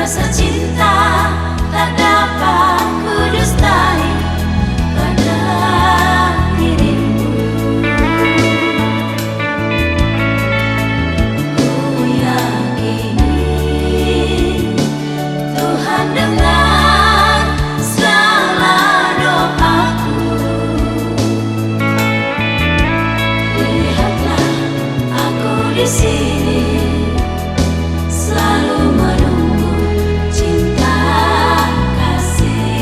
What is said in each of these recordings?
Rasa cinta tak dapat kudustai pada dirimu. Ku yakini Tuhan dengar segala doaku. Lihatlah aku di sini, selalu menunggu cinta kasih.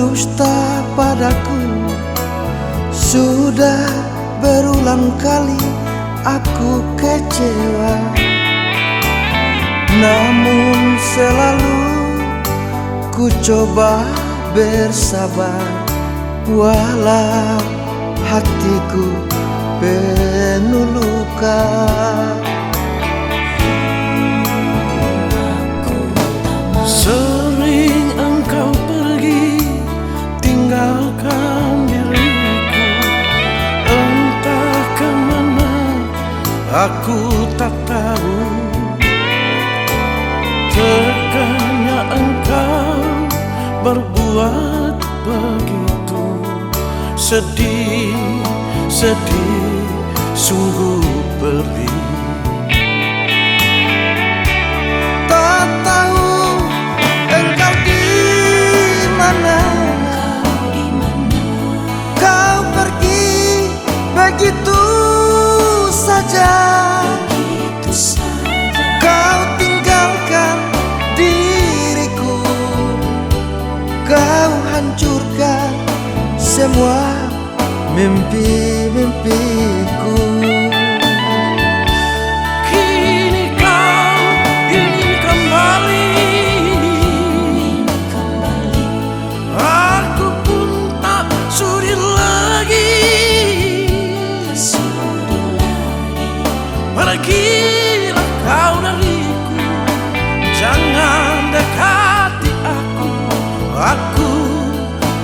berdusta padaku. Sudah berulang kali aku kecewa, namun selalu ku coba bersabar, walau hatiku penuh luka. Sering engkau pergi, tinggalkan diriku. Entah kemana, aku tak tahu. Tekannya engkau berbuat begitu. Sedih, sedih, sungguh perih. Tak tahu engkau di mana. Kau pergi begitu saja. Kau tinggalkan diriku. Kau hancurkan semua mimpi-mimpiku. Kini kau ingin kembali. Aku pun tak sudi lagi. Pergilah kau dariku, jangan dekati aku. Aku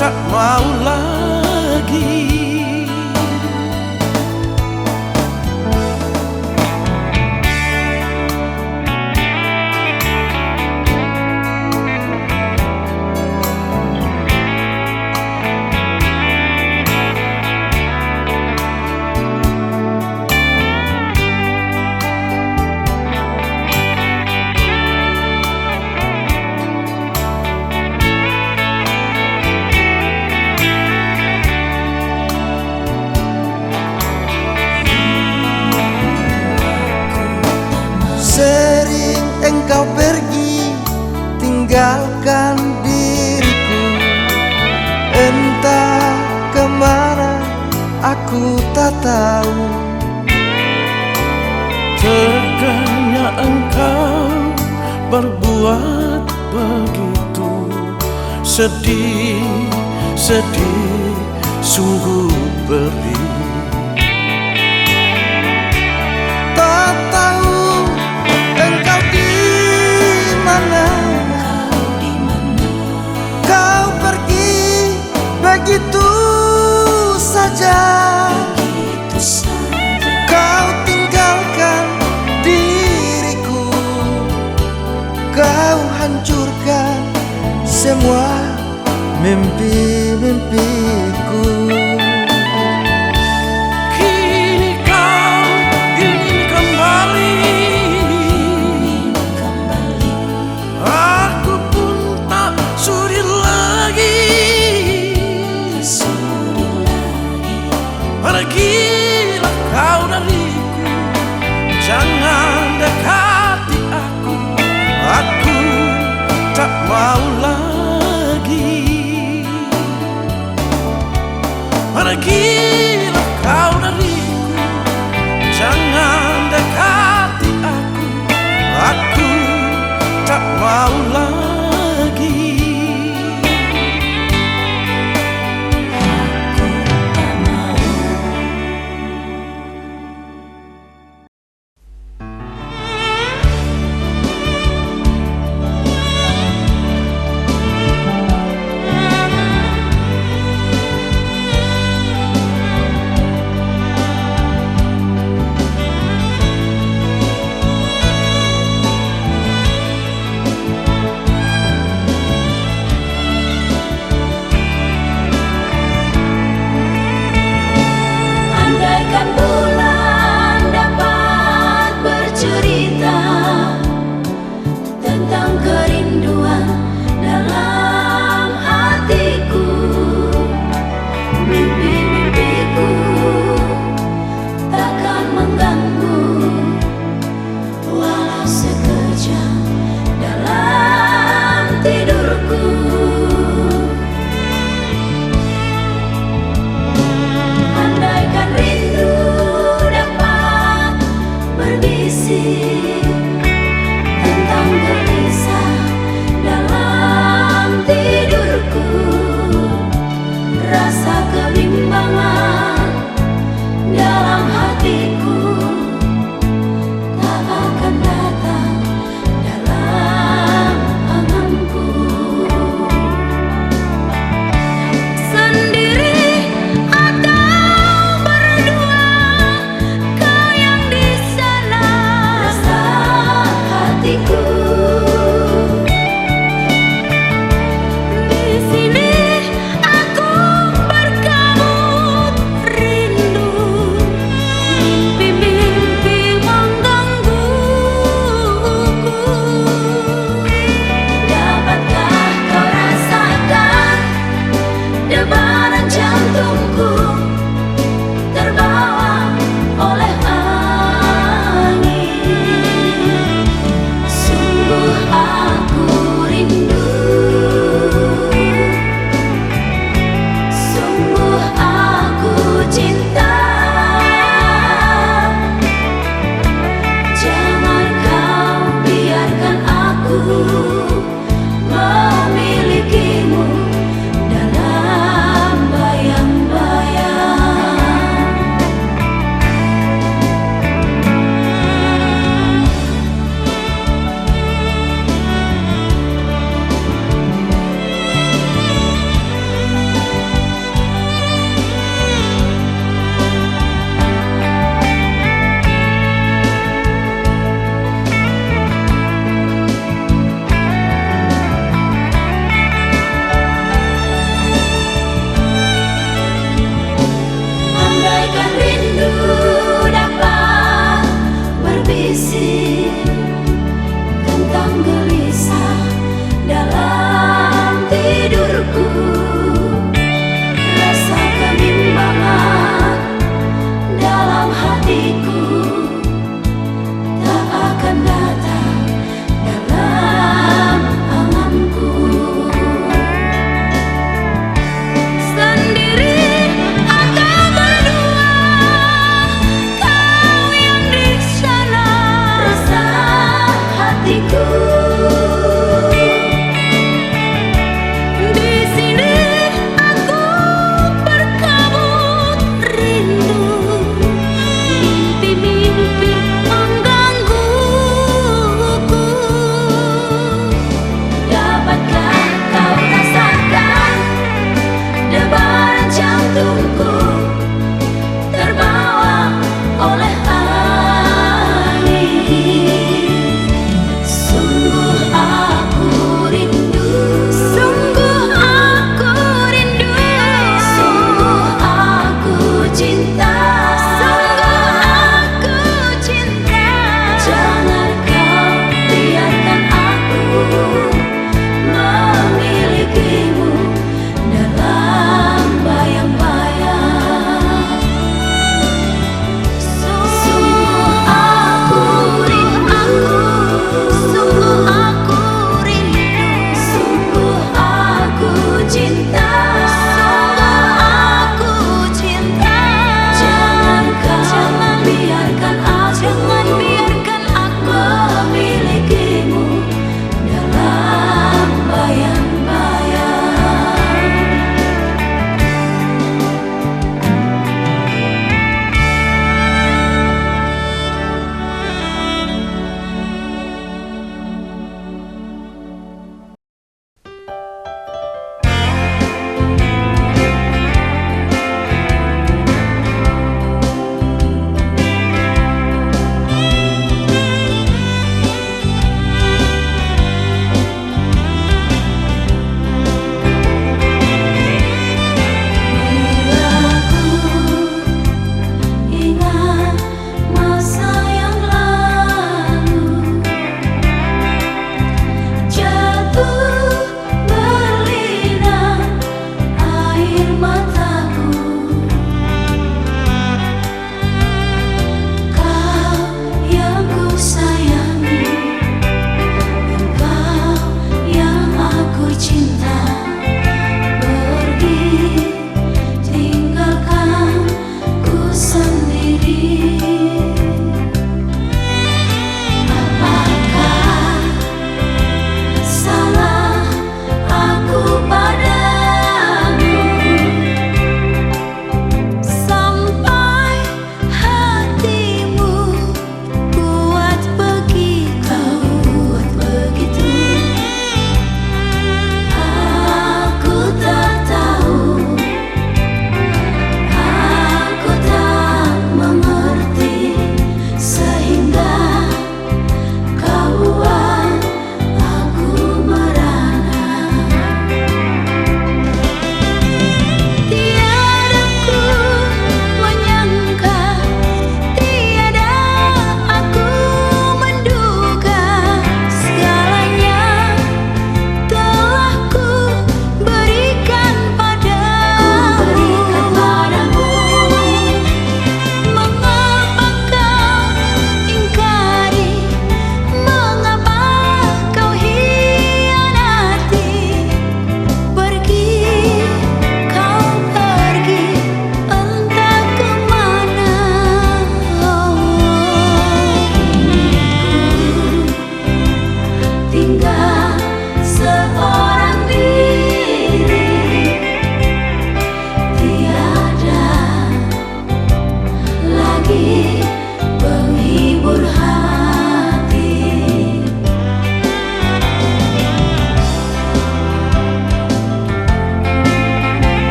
tak mau lagi. Sering engkau pergi, tinggalkan diriku. Entah kemana, aku tak tahu. Tekannya engkau berbuat begitu. Sedih, sedih, sungguh perih. Tak tahu engkau di mana. Kau pergi begitu saja. Kau tinggalkan diriku. Kau hancurkan semua mimpi-mimpiku. Pergilah kau dariku, jangan dekati aku. Aku tak mau lagi.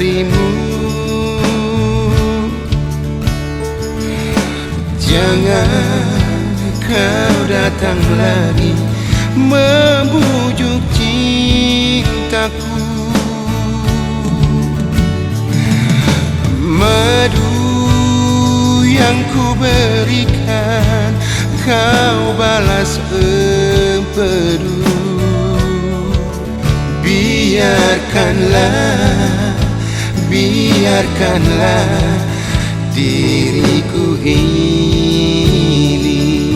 darimu. Jangan kau datang lagi membujuk cintaku. Madu yang ku berikan kau balas empedu. Biarkanlah diriku ini.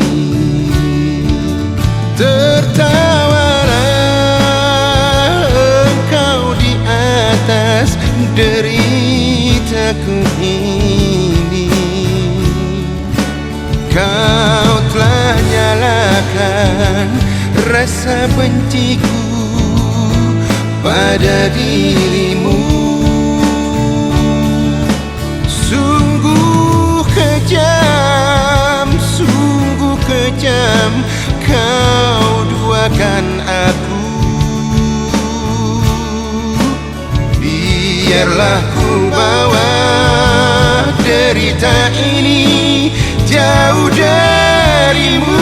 Tertawalah engkau di atas deritaku ini. Kau telah nyalakan rasa benciku pada dirimu. Sungguh kejam kau duakan aku. Biarlah ku bawa derita ini jauh darimu.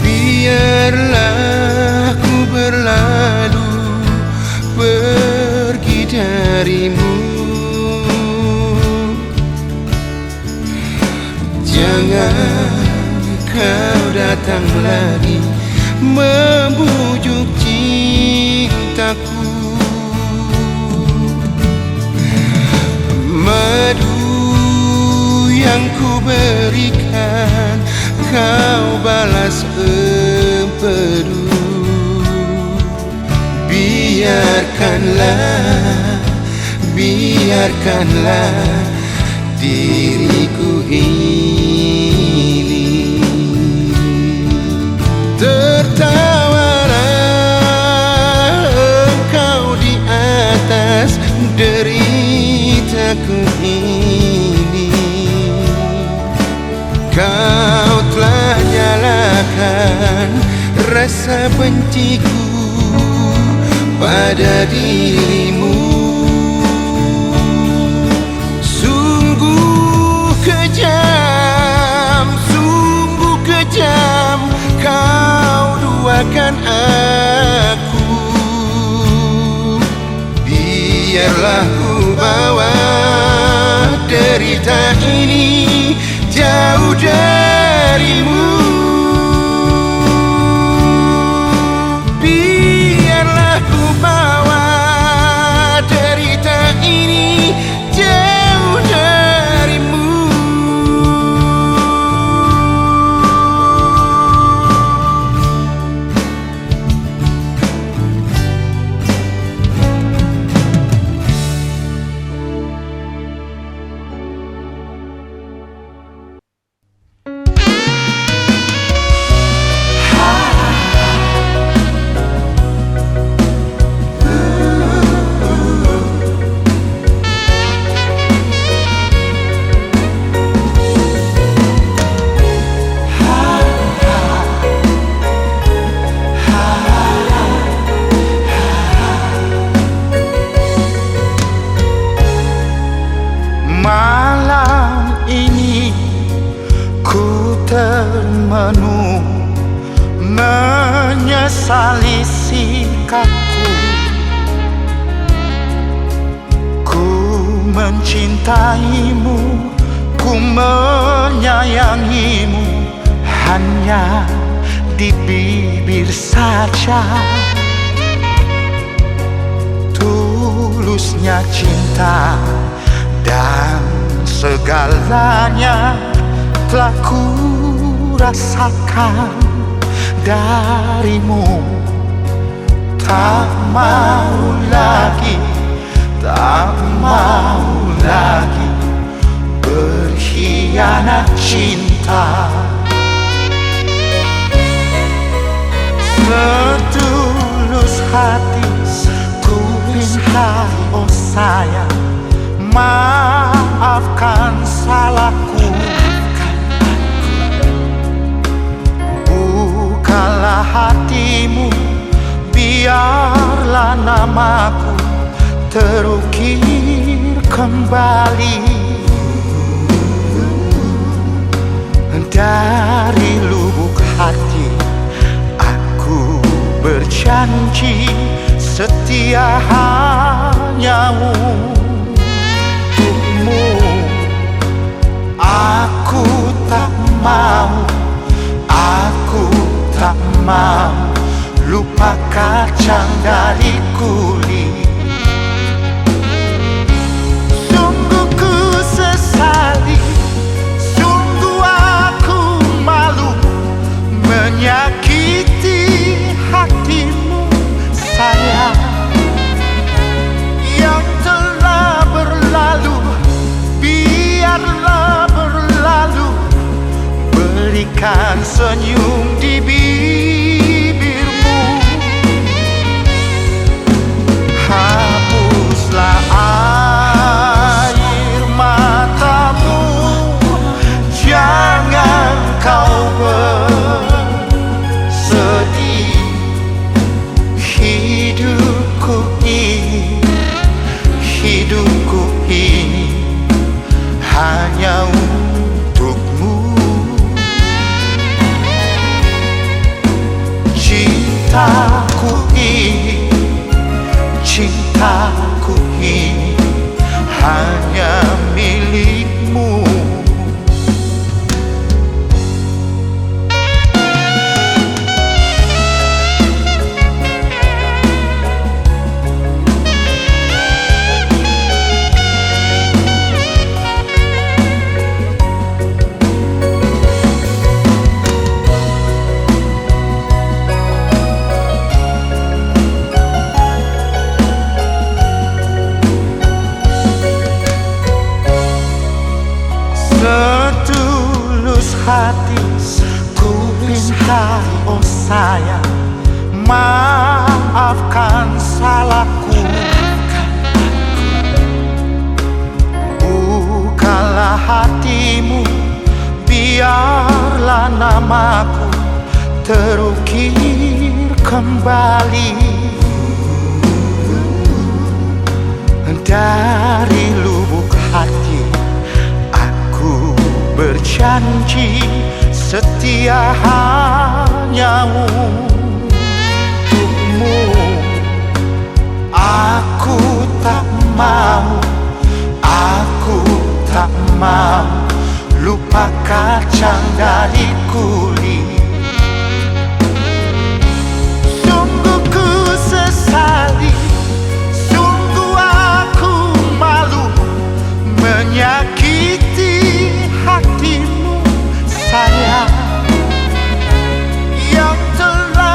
Biarlah ku berlalu pergi darimu. Jangan kau datang lagi membujuk cintaku. Madu yang ku berikan kau balas empedu. Biarkanlah diriku ini. Tertawalah engkau di atas deritaku ini. Kau telah nyalakan rasa benciku pada dirimu. Sungguh kejam kau duakan aku. Biarlah ku bawa derita ini jauh darimu. Biarlah ku bawa derita ini jauh darimu. Termenung menyesali sikapku. Ku mencintaimu, ku menyayangimu, hanya di bibir saja. Tulusnya cinta dan segalanya telah ku rasakan darimu. Tak mau lagi tak mau lagi berkhianat cinta. Setulus hati ku minta, oh sayang, maafkan salahku. Bukalah hatimu, biarlah namaku terukir kembali. Dari lubuk hati aku berjanji setia hanya untukmu. Aku tak mau, aku tak mau lupa kacang dari kulit. Sungguh ku sesali, sungguh aku malu menyakiti hatimu sayang. Yang telah berlalu biarlah berlalu, berikan senyum di bibirmu. Hapuslah air matamu, jangan kau bersedih. Hidupku ini hanya untukmu. Cintaku ini hanya milikmu. Setulus hati ku minta, oh sayang, maafkan salahku. Bukalah hatimu, biarlah namaku terukir kembali. Dari lubuk hati aku berjanji setia hanya untukmu. Aku tak mau, aku tak mau lupa kacang dari kulit. Sungguh ku sesali, sungguh aku malu menyakiti hatimu sayang. Yang telah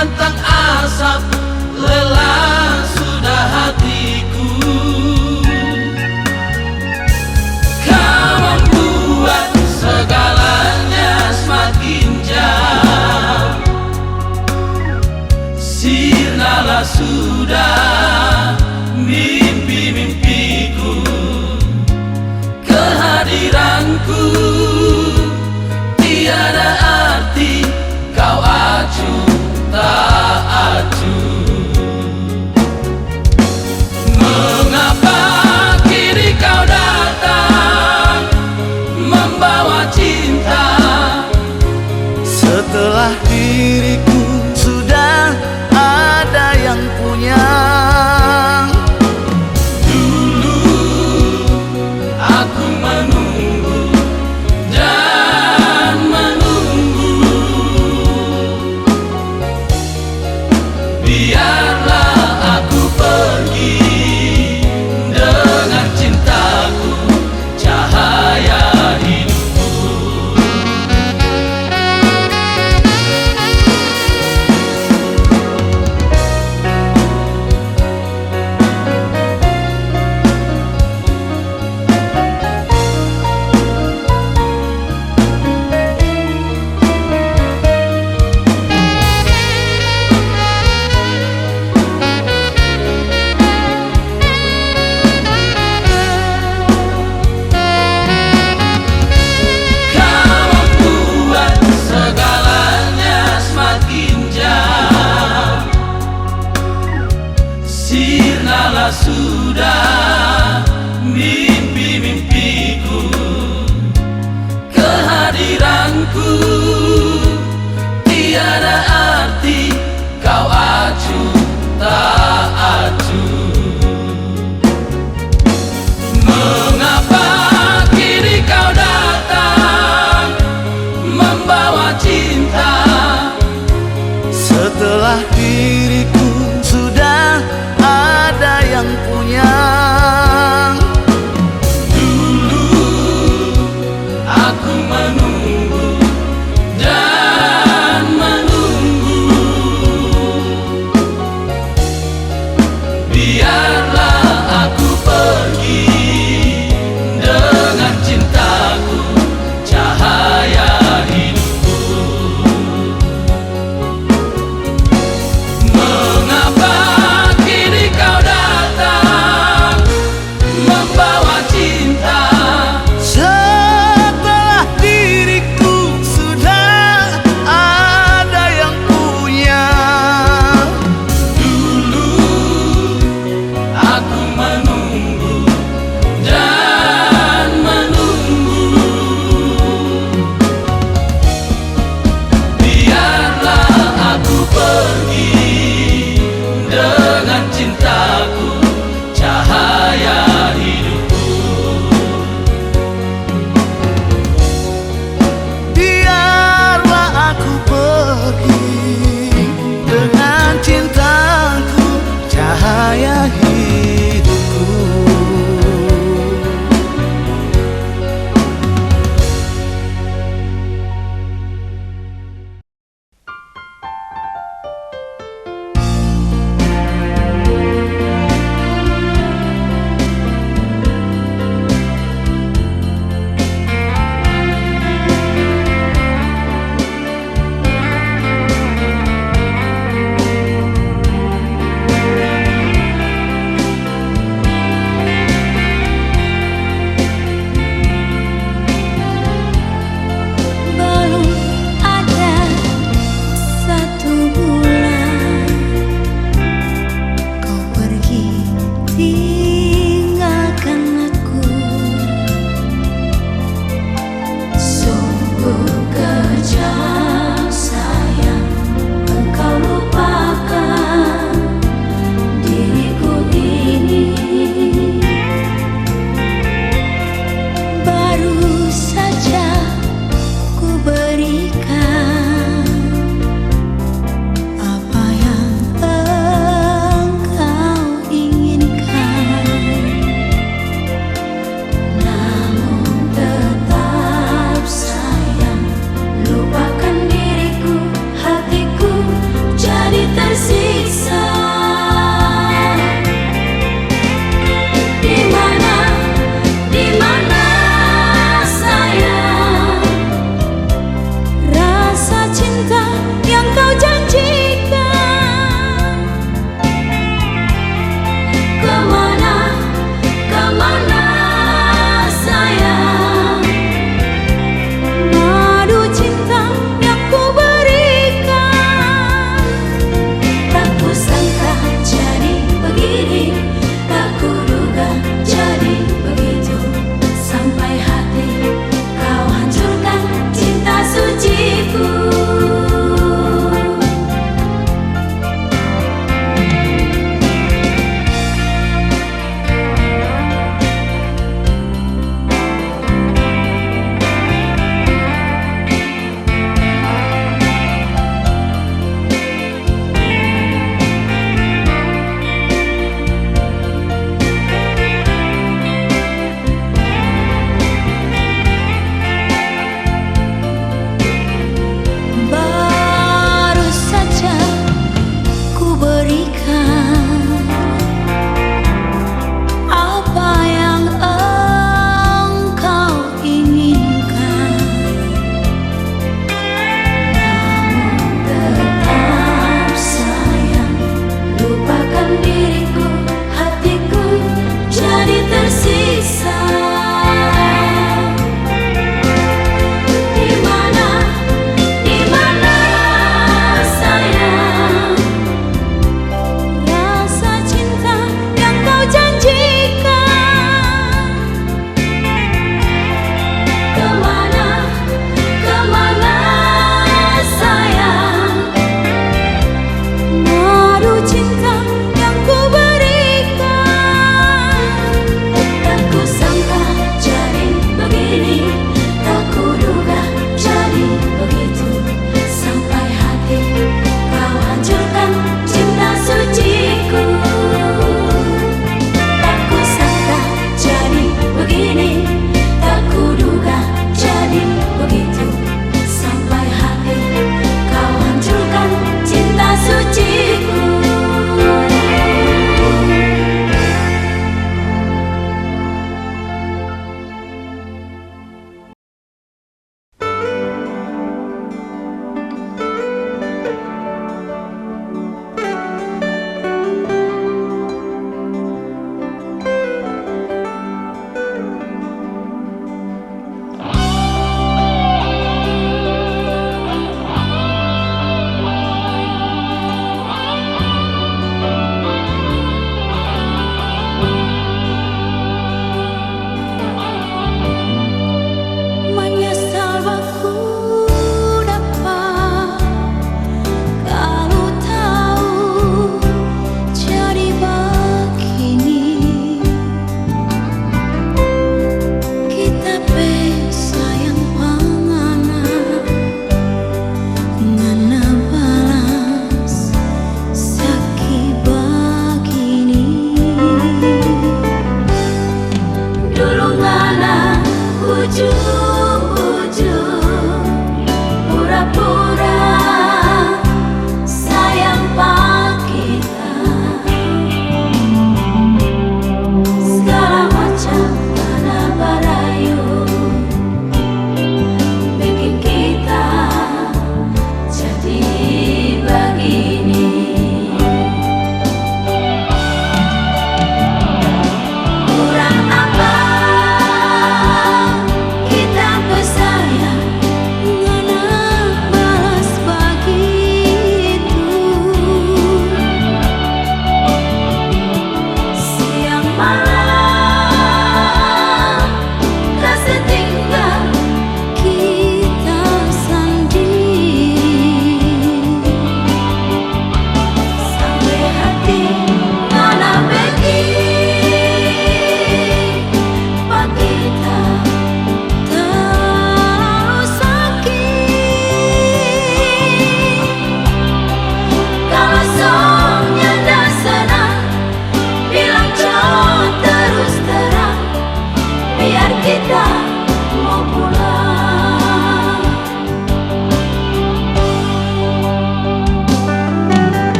menggantang asap, lelah sudah hatiku. Kau membuat segalanya semakin jauh. Sirnalah sudah mimpi-mimpiku. Kehadiranku tiada arti, kau acuh tak acuh. Mengapa kini kau datang membawa cinta, Setelah diriku sudah ada yang punya. dulu aku menunggu dan menunggu. Biarlah aku pergi dengan cintaku, cahaya hidupku. Kau membuat segalanya semakin jauh. Sirnalah sudah mimpi-mimpiku. Kehadiranku tiada arti, kau acuh tak acuh. Mengapa kini kau datang membawa cinta, Setelah diriku sudah ada yang punya. dulu aku menunggu dan menunggu. Biarlah aku pergi dengan cintaku, cahaya hidupku. Mengapa kini kau datang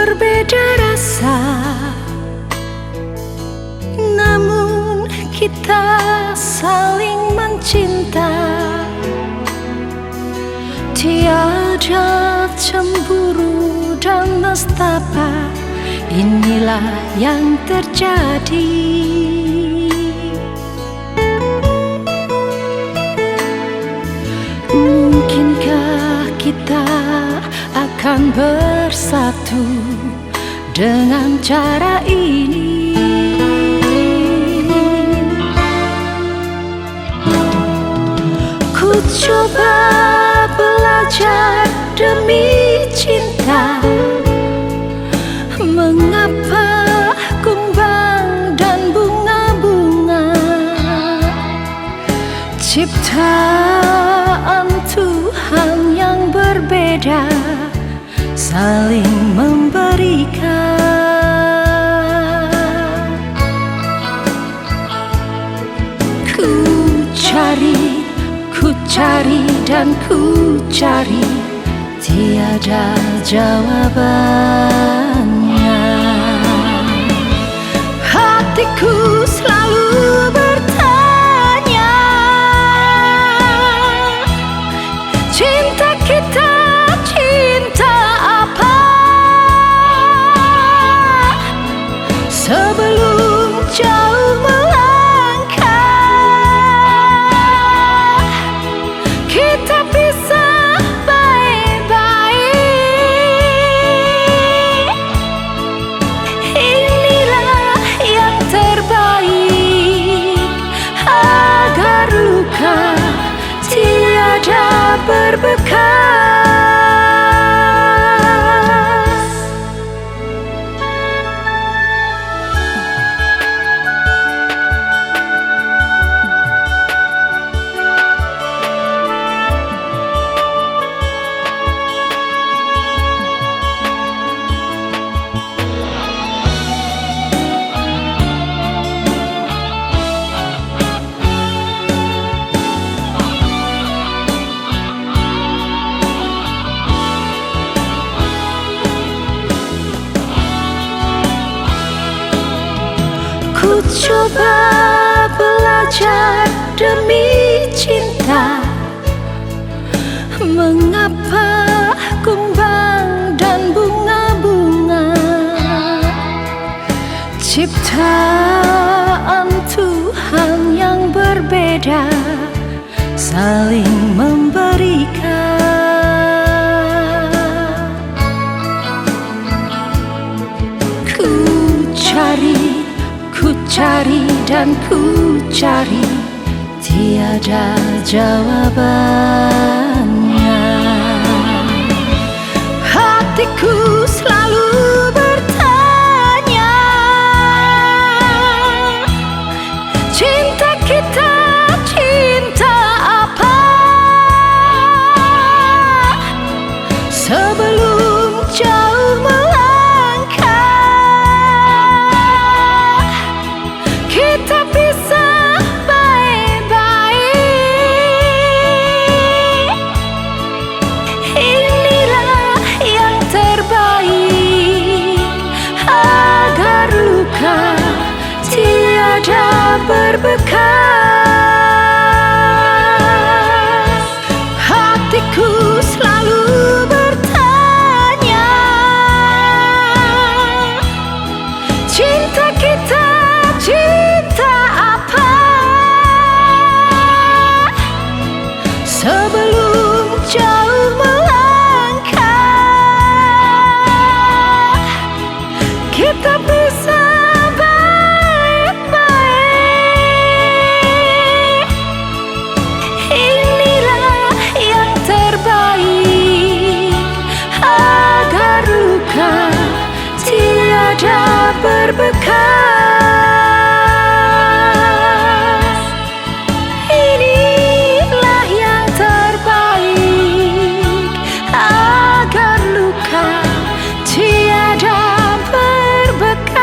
berbeda rasa, namun kita saling mencinta. Tiada cemburu dan nestapa, inilah yang terjadi. Mungkinkah kita akan bersatu dengan cara ini? Ku coba belajar demi cinta, mengapa kumbang dan bunga-bunga ciptaan Tuhan yang berbeda saling memberikan. Ku cari dan ku cari, tiada jawabannya. Hatiku selalu bertanya, cinta kita cinta apa? Sebelum jauh melangkah, kita pisah baik-baik. Inilah yang terbaik, agar luka tiada berbekas. Ku coba belajar demi cinta, mengapa kumbang dan bunga-bunga ciptaan Tuhan yang berbeda saling memberikan. Ku cari dan ku cari, tiada jawabannya. Hatiku selalu bertanya, cinta kita cinta apa? Sebelum jauh melangkah, kita pisah baik-baik. Inilah yang terbaik, agar luka tiada berbekas. Hatiku selalu bertanya, cinta kita cinta apa? Sebelum jauh melangkah, kita pisah baik-baik. Inilah yang terbaik, agar luka tiada berbekas. Inilah yang terbaik, agar luka tiada berbekas.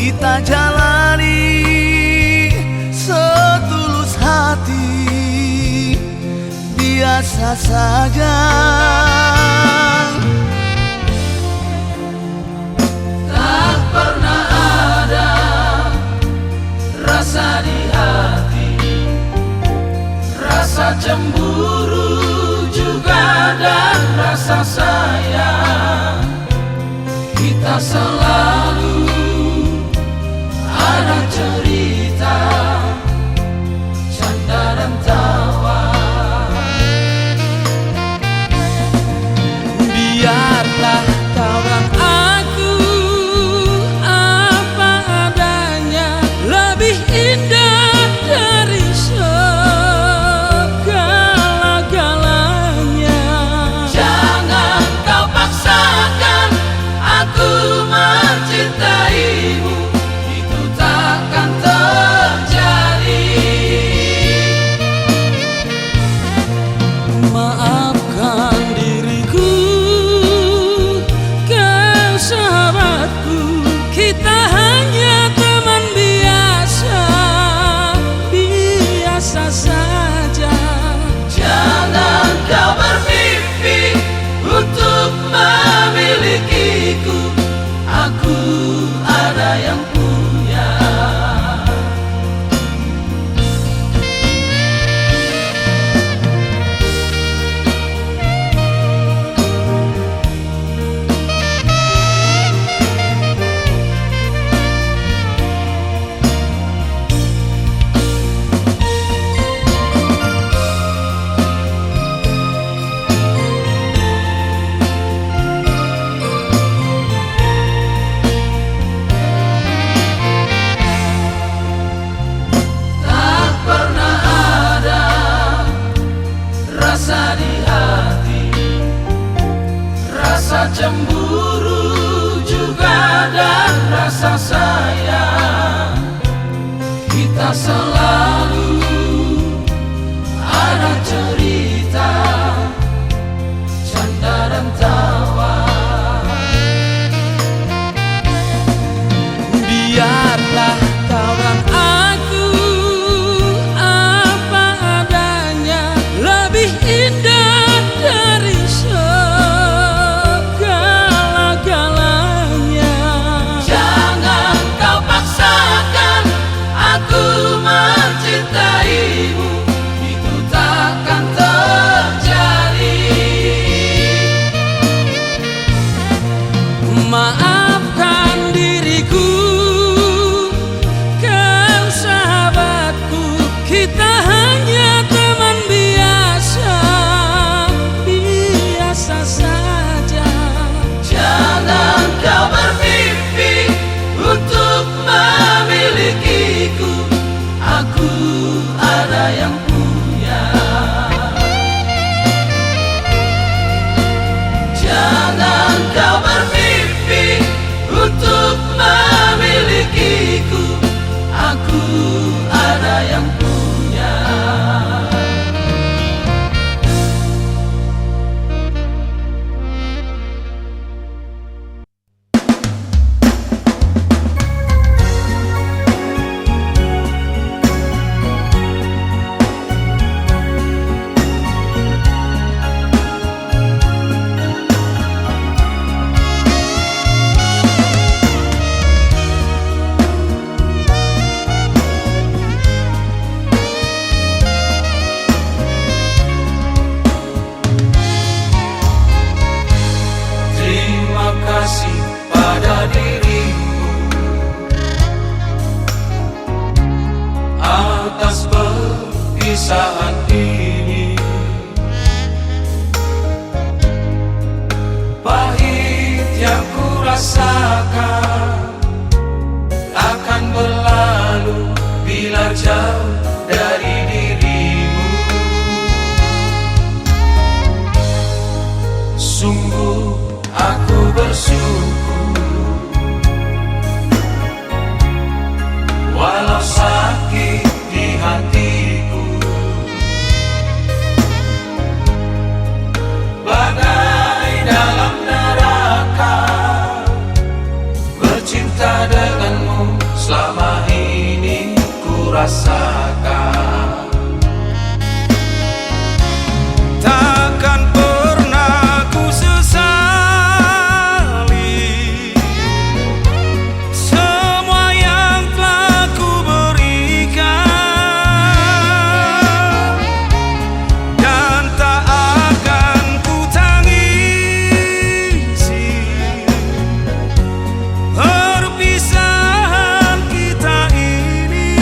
kita jalani setulus hati, biasa saja. Tak pernah ada rasa di hati, rasa cemburu juga dan rasa sayang. Kita selalu ada cerita, canda dan tawa. Biarlah Kawan aku apa adanya, lebih indah dari segala-galanya. Jangan kau paksakan aku mencintaimu, itu takkan terjadi. Maafkan diriku, kau sahabatku, kita hanya teman biasa, biasa saja. Jangan kau bermimpi untuk memilikiku, aku ada yang punya. Tak pernah ada rasa di hati, rasa cemburu juga dan rasa sayang. Kita selalu ada cerita, canda dan tawa. biarlah Kawan aku apa adanya, lebih indah dari segala-galanya. Jangan kau paksakan aku mencintaimu, itu takkan terjadi. Maafkan diriku, kau sahabatku, kita hanya teman biasa, biasa saja. Jangan kau bermimpi untuk memilikiku, aku ada yang punya. Jangan kau bermimpi untuk memilikiku, aku ada yang punya. Terima kasih pada dirimu atas perpisahan ini. Pahit yang ku rasakan akan berlalu bila jauh dari dirimu. Sungguh aku bersyukur, walau sakit di hatiku, bagai dalam neraka bercinta denganmu. selama ini ku rasakan. Takkan pernah ku sesali semua yang telah ku berikan, dan tak akan ku tangisi perpisahan kita ini.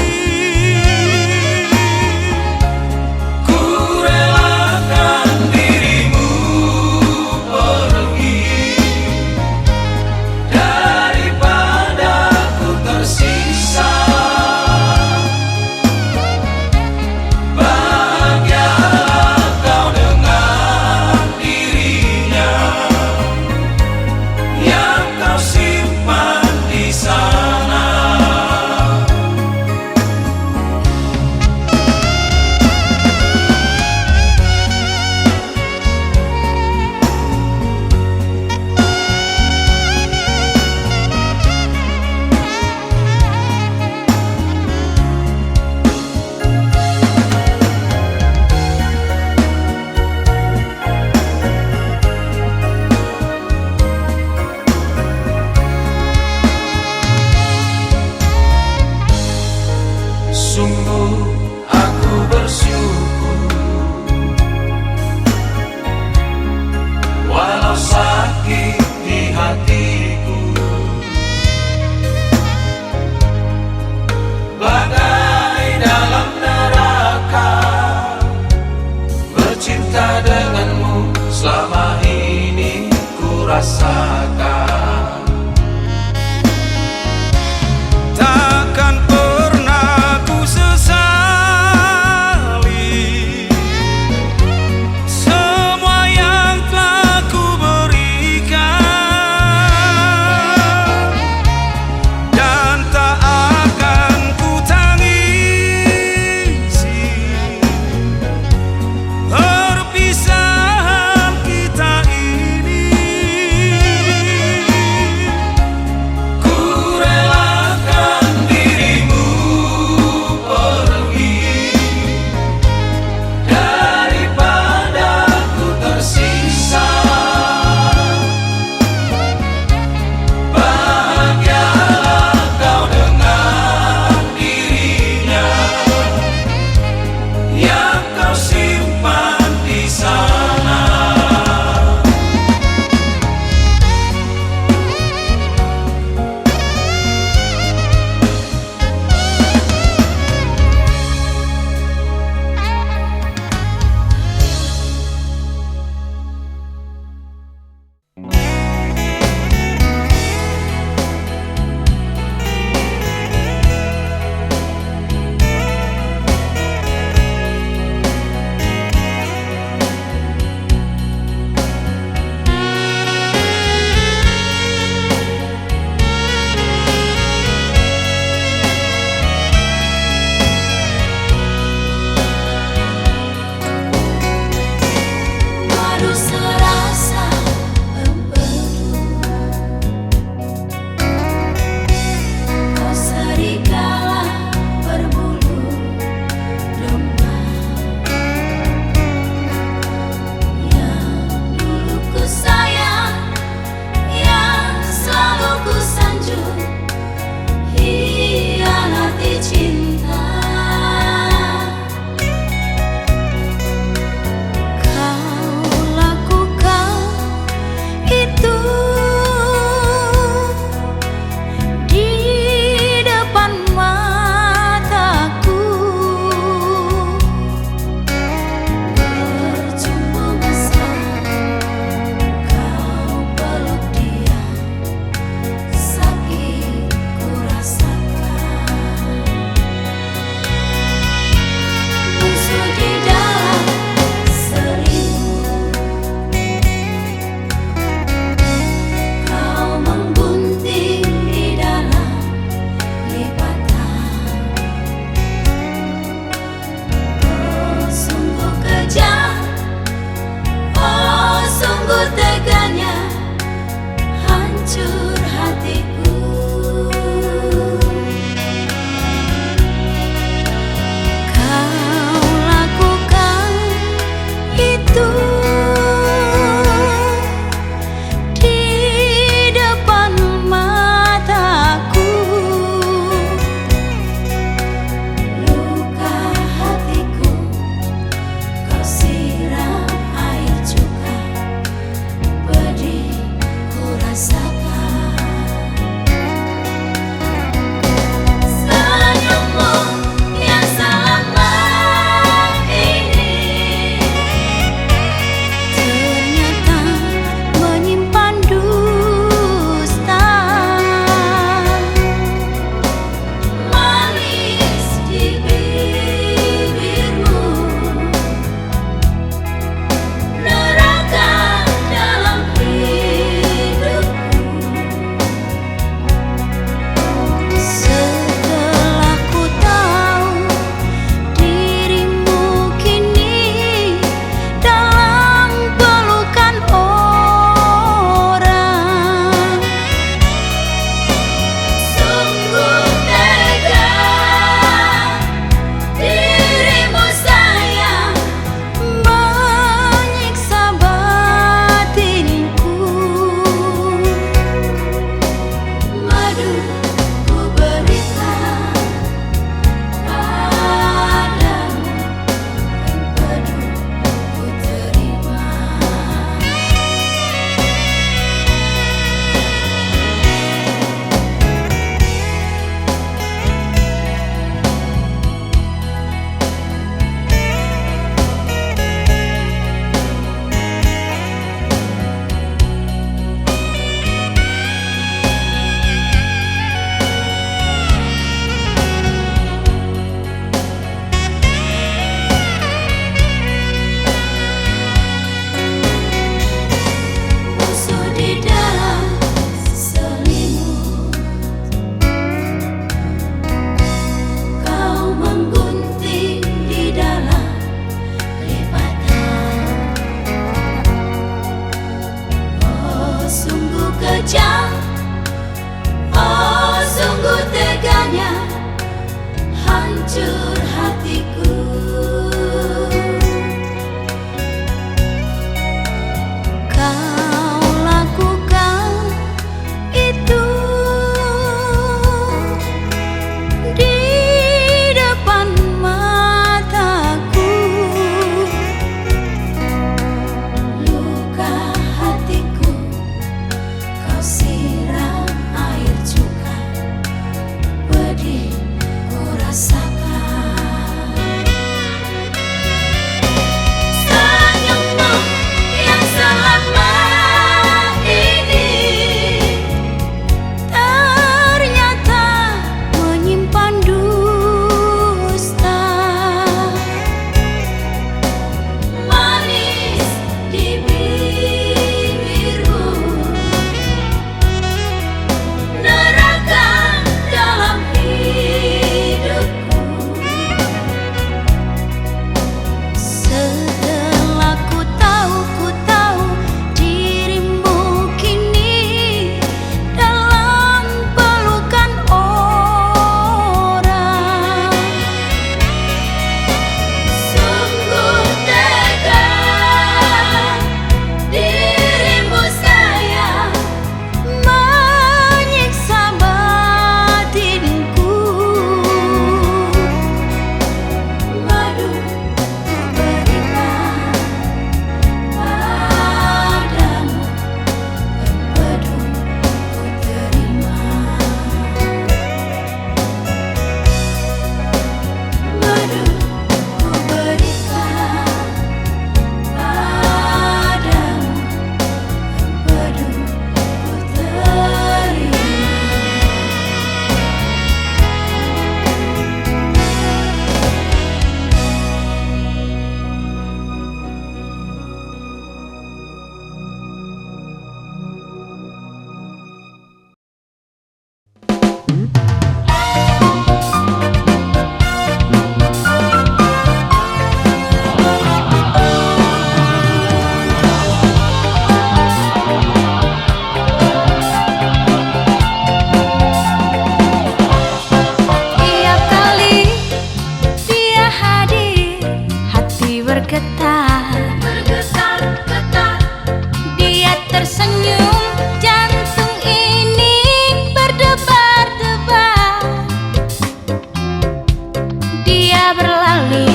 Dia berlalu,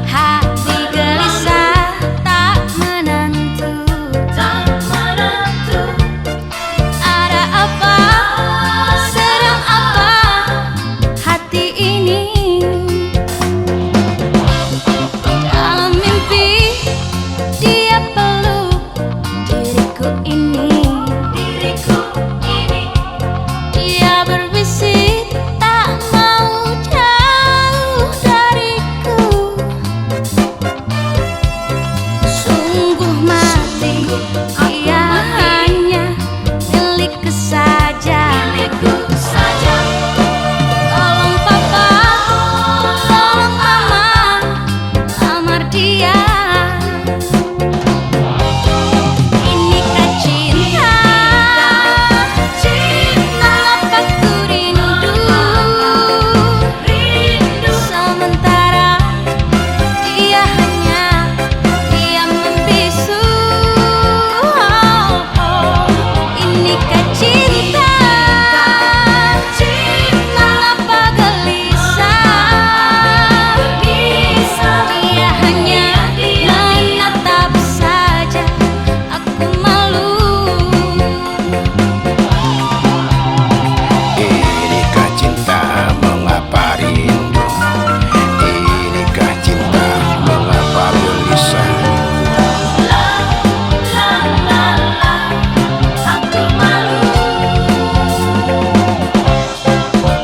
hati gelisah tak menentu. Ada apa, sedang apa hati ini? Dalam mimpi dia peluk diriku ini. Dia berbisik tak mau jauh dariku. Sungguh mati, dia hanya milikku saja. Tolong papa, tolong mama, lamar dia. Inikah cinta, mengapa ku rindu? Sementara dia hanya diam membisu. Inikah cinta, mengapa gelisah? Dia hanya menatap saja, aku malu. Inikah cinta, mengapa rindu? Inikah cinta, mengapa gelisah?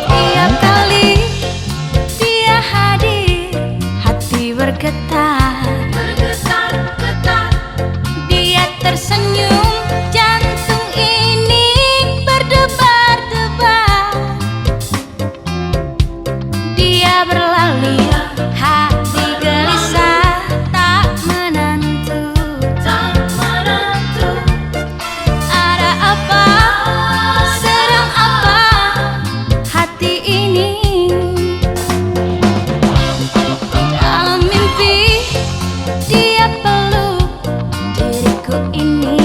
Tiap kali dia hadir, hati bergetar. Dia tersenyum, jantung ini berdebar-debar. Dia berlalu, hati gelisah tak menentu. Ada apa, sedang apa hati ini? Dalam mimpi dia peluk diriku ini.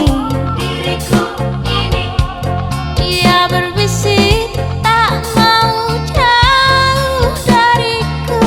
Dia berbisik tak mau jauh dariku.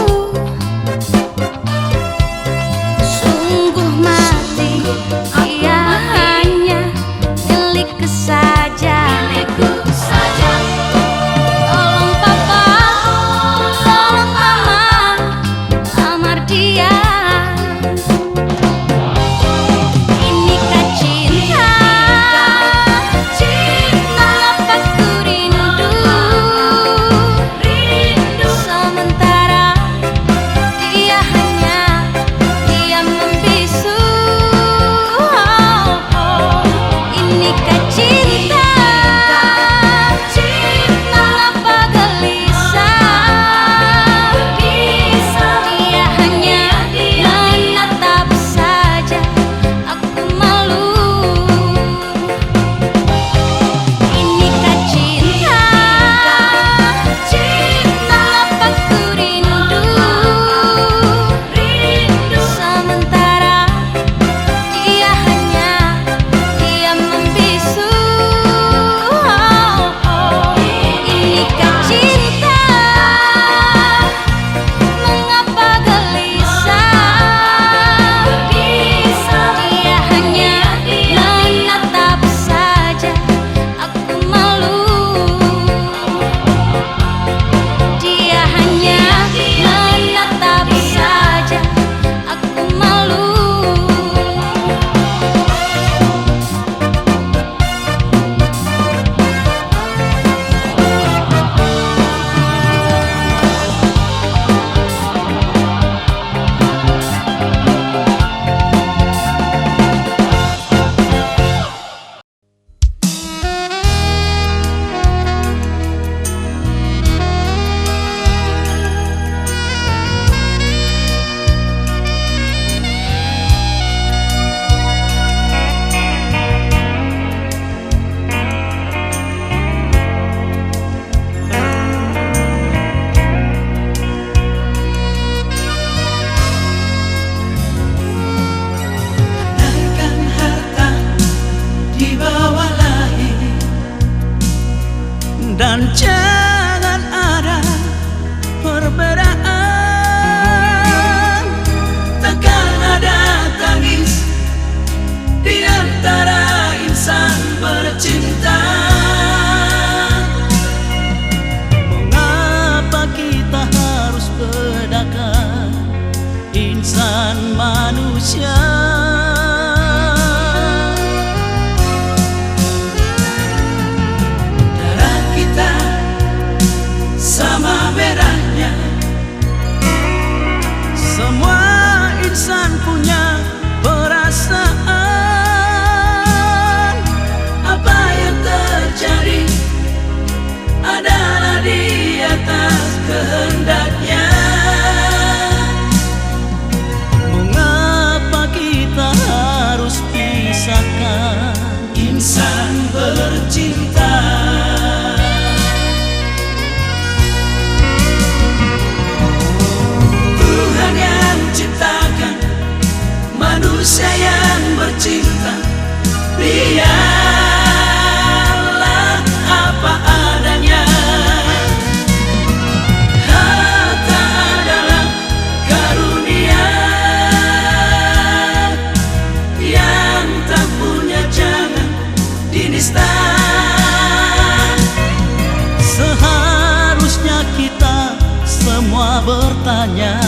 semua bertanya,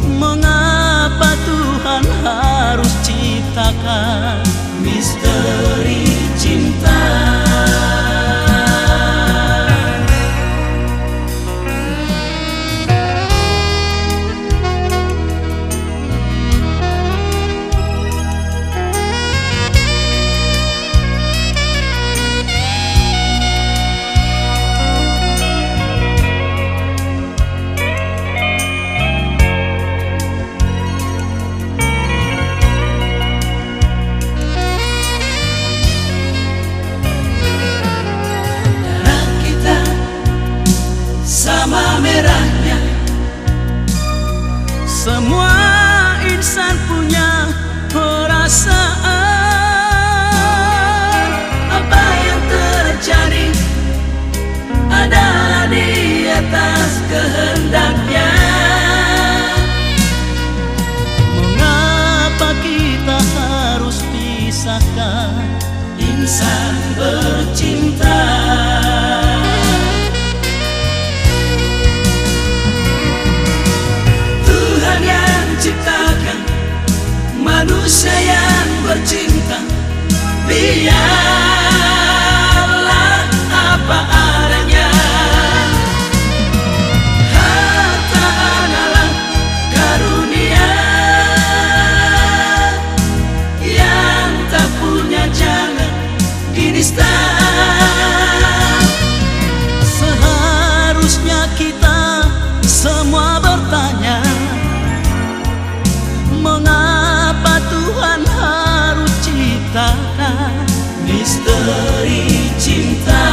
mengapa Tuhan harus ciptakan misteri cinta? Sama merahnya, semua insan punya perasaan. apa yang terjadi adalah di atas kehendaknya. Mengapa kita harus pisahkan Insan bercinta, Tuhan yang ciptakan manusia yang bercinta. Biarlah apa adanya, harta adalah karunia yang tak punya jangan dinista. Seharusnya kita semua bertanya, mengapa Tuhan harus ciptakan Misteri cinta.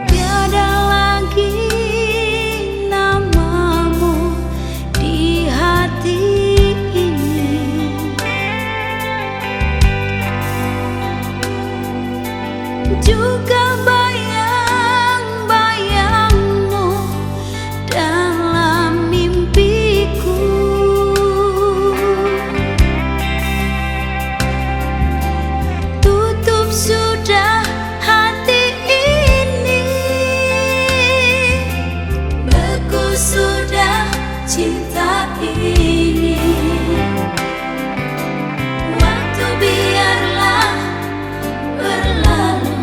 Tiada lagi namamu di hati ini, juga bayang-bayangmu dalam mimpiku. Tutup sudah hati ini, Beku sudah cinta ini. Waktu biarlah berlalu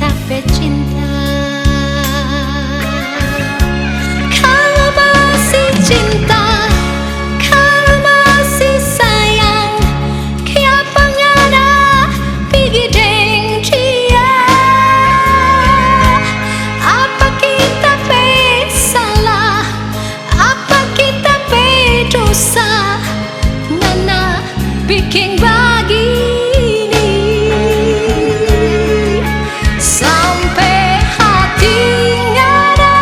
kita pecinta. Kalau masih cinta, kalau masih sayang, kenapa ngana pergi deng dia? Apa kita pe salah? Apa kita pe dosa? Ngana bikin begini sampai hati ngana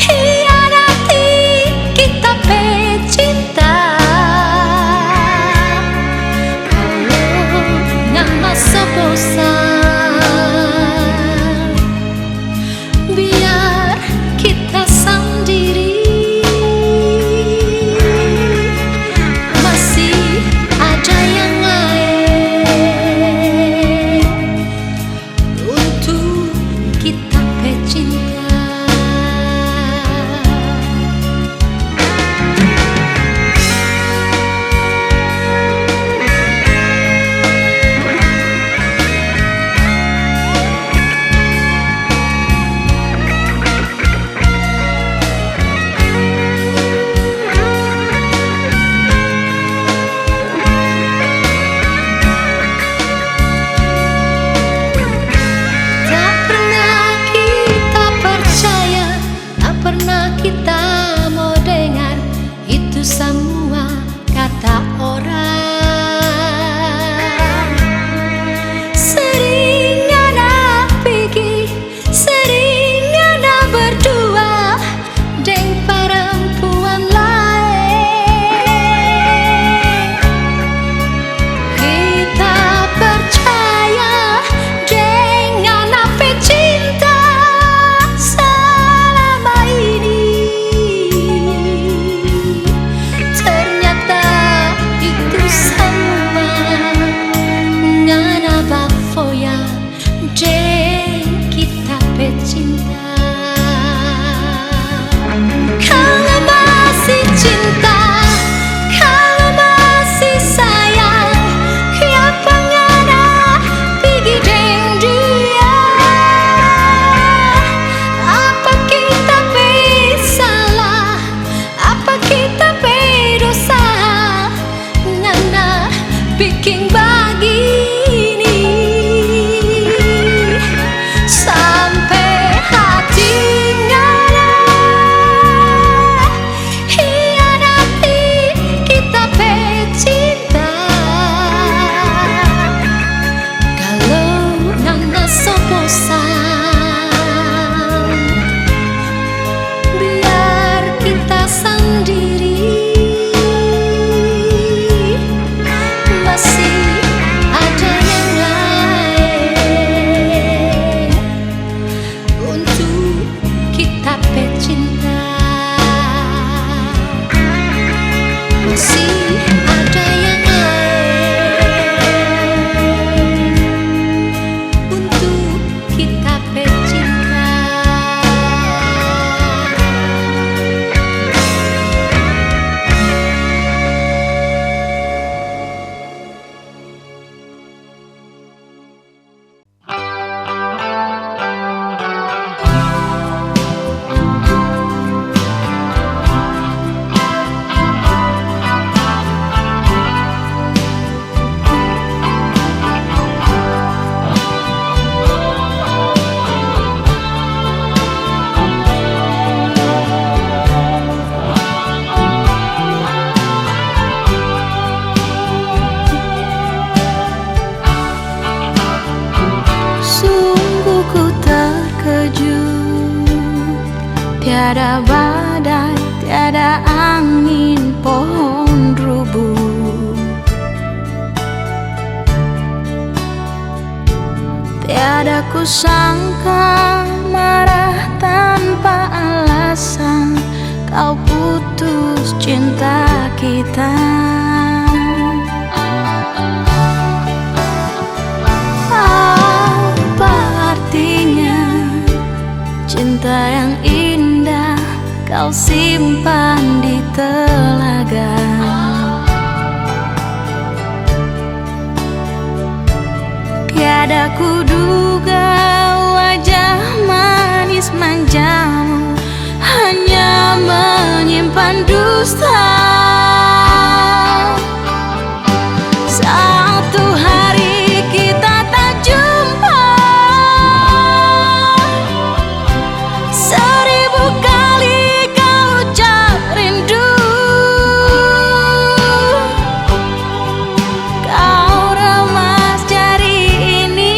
hianati kita pe cinta. Kalau ngana sebosan, biar kita sendiri. Masih ada yang lain untuk kita pecinta. Tak pernah kita percaya, tak pernah kita mau dengar itu semua kata orang. Sering ana pergi, sering ana berdua dengan perempuan lain. Kita percaya dengan apa cinta selama ini. Ternyata itu semua ngana bafoya dengan kita pecinta. Kalau masih cinta, kalau masih sayang, kenapa ngana pergi deng dia? Apa kita pe salah? Apa kita pe dosa? Ngana bikin begini sampai hati ngana hianati kita pe cinta. Kalau ngana bosan, biar kita sendiri. Masih ada yang lain untuk kita pecinta. Masih ada yang lain untuk kita pecinta. Sungguh ku terkejut, tiada badai, tiada angin, pohon rubuh. Tiada ku sangka marah tanpa alasan, kau putus cinta kita. Apa artinya cinta yang indah kau simpan di telaga? Tiada Tiada kuduga wajah manis manjamu hanya menyimpan dusta. Satu hari kita tak jumpa, 1000 kali kau ucap rindu. Kau remas jari ini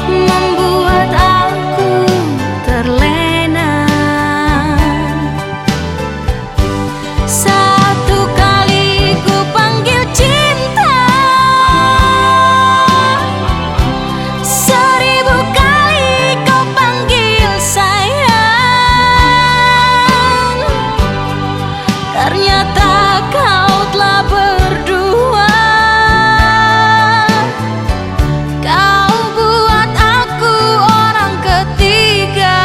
membuat aku terlena. Satu kali ku panggil cinta, 1000 kali kau panggil sayang. Ternyata kau telah berdua. Kau buat aku orang ketiga.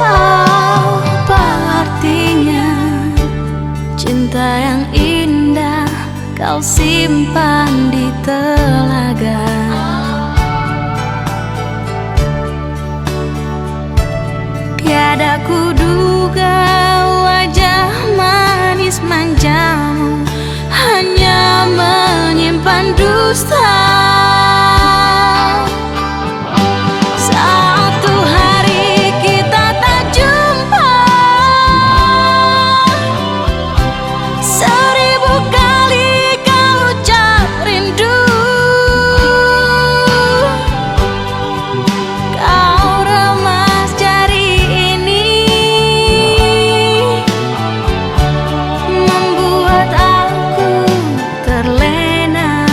Apa artinya cinta yang indah kau simpan di telaga? Tiada kuduga wajah manis manjamu hanya menyimpan dusta. Satu hari kita tak jumpa, 1000 kali kau ucap rindu. Kau remas jari ini membuat aku terlena.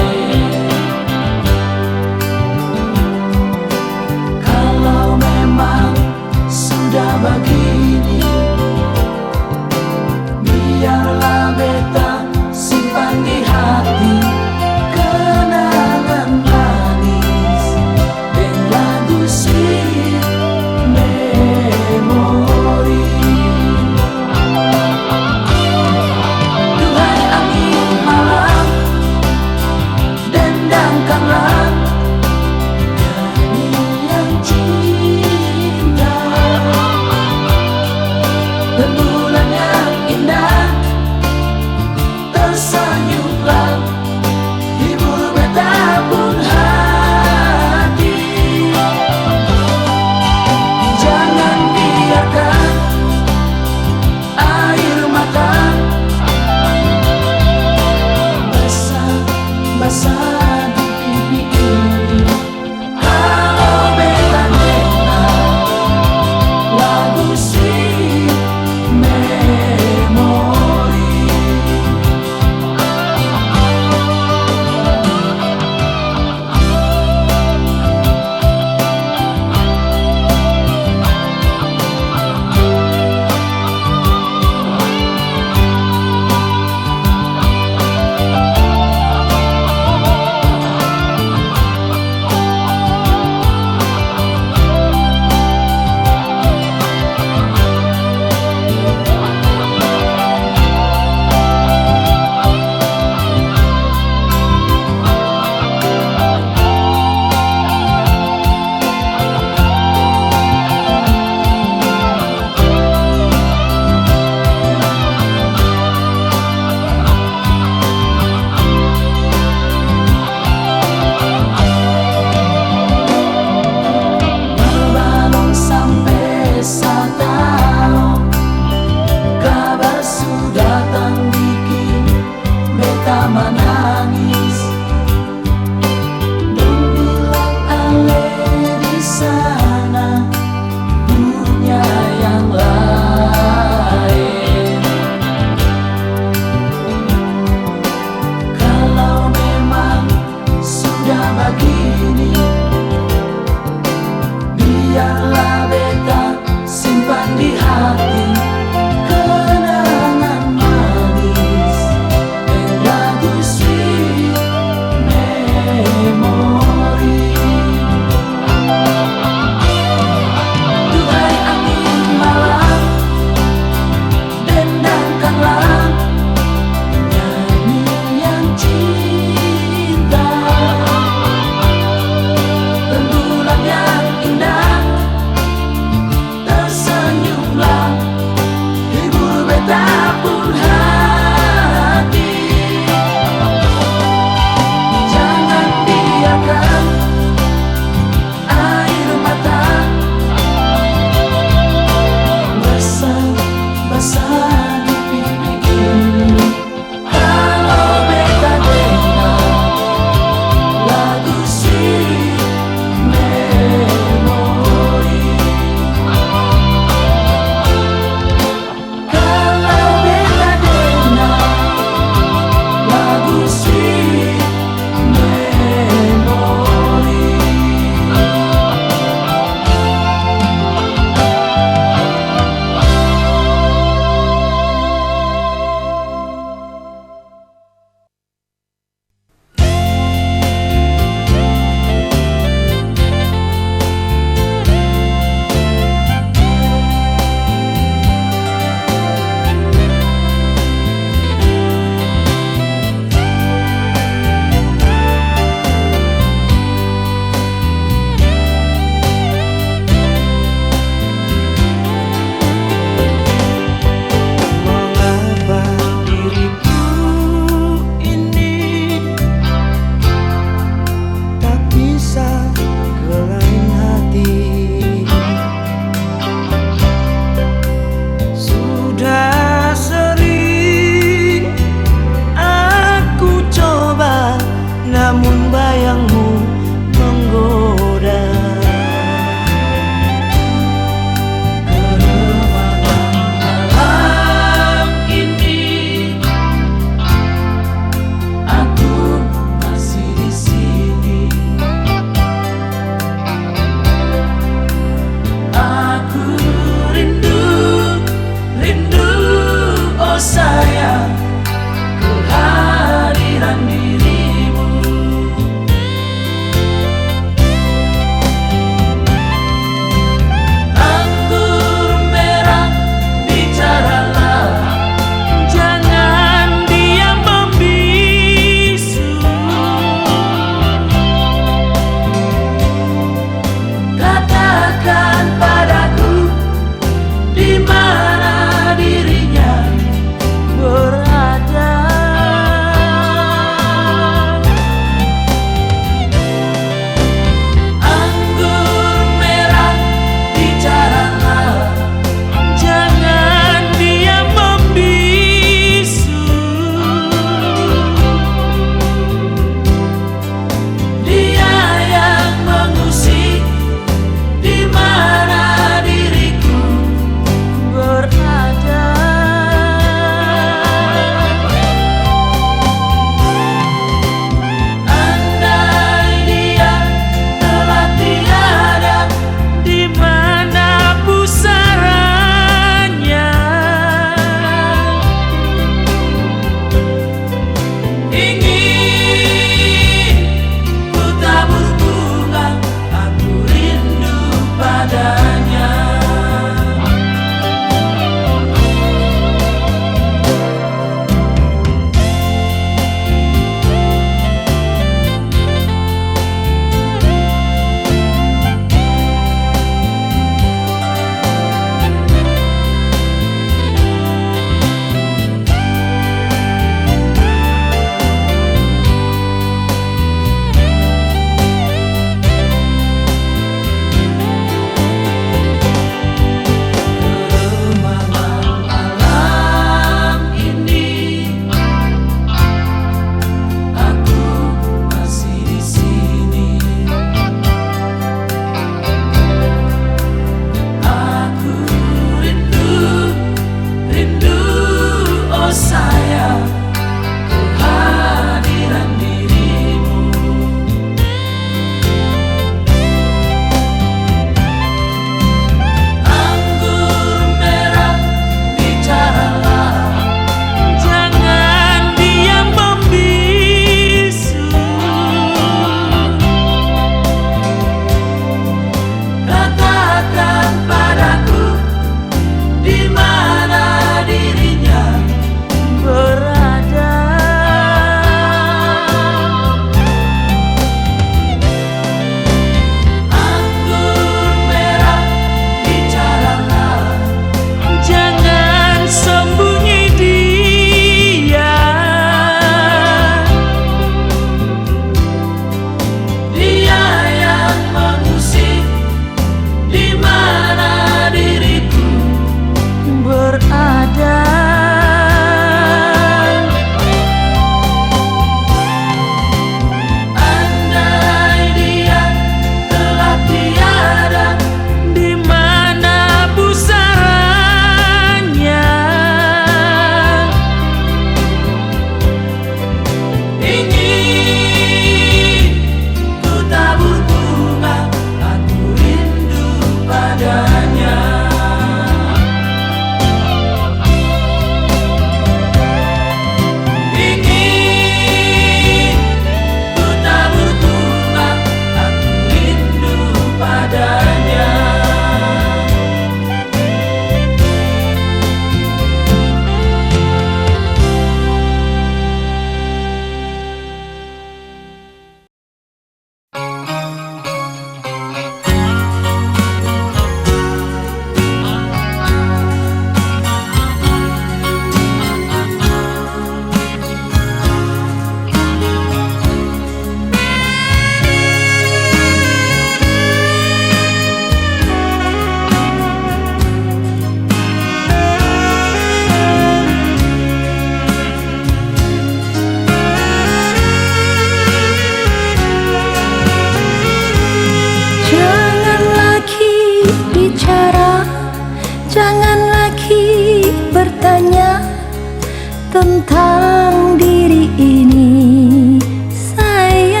tentang diri ini, sayang.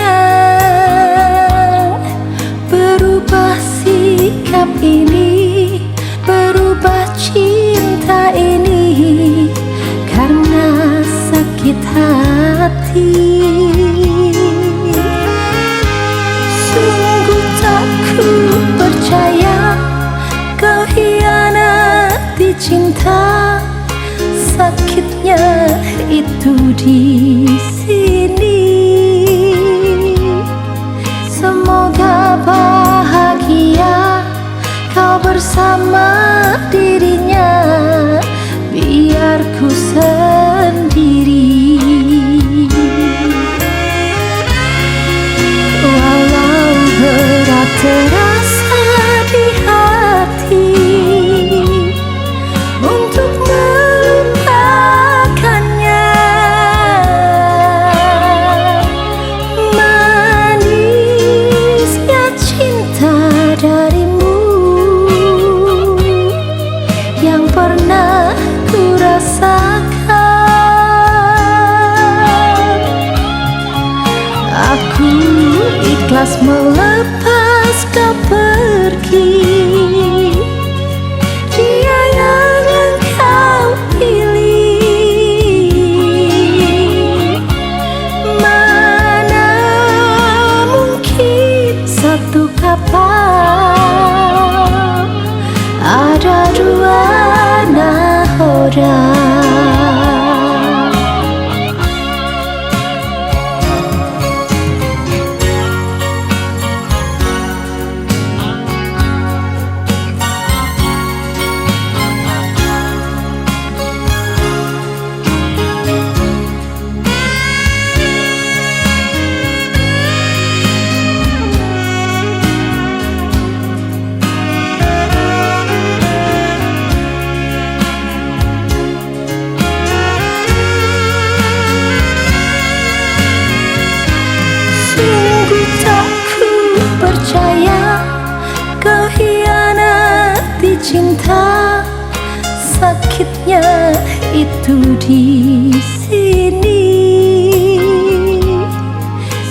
Berubah sikap ini, berubah cinta ini, karena sakit hati. Sungguh tak ku percaya kau hianati cinta, sakitnya itu di sini. Semoga bahagia kau bersama dirinya, biar ku sendiri. Walau berat terasa di hati untuk melupakannya, manisnya cinta darimu yang pernah ku rasakan. Aku ikhlas melepas kau pergi, dia yang engkau pilih. Mana mungkin satu kapal ada dua nahoda. Sungguh tak ku percaya kau hianati cinta, sakitnya itu di sini.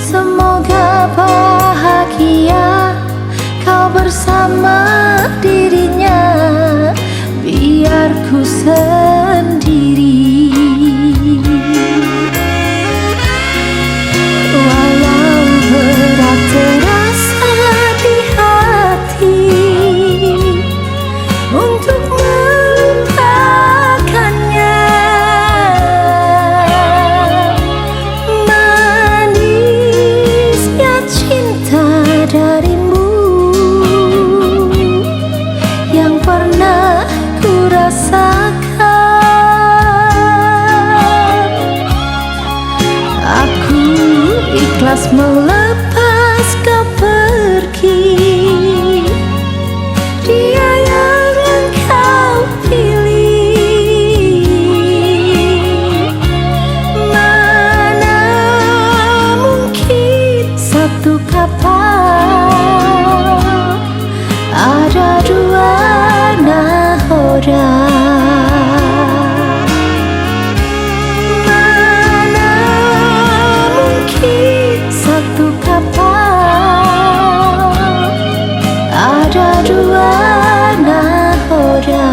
Semoga bahagia kau bersama dirinya, biar ku sendiri. Walau berat terasa di hati untuk melupakannya, manisnya cinta darimu yang pernah ku rasakan. Aku ikhlas melepas kau pergi, dia yang engkau pilih. Mana mungkin satu kapal ada dua nahoda. Mana mungkin satu kapal ada dua nahoda.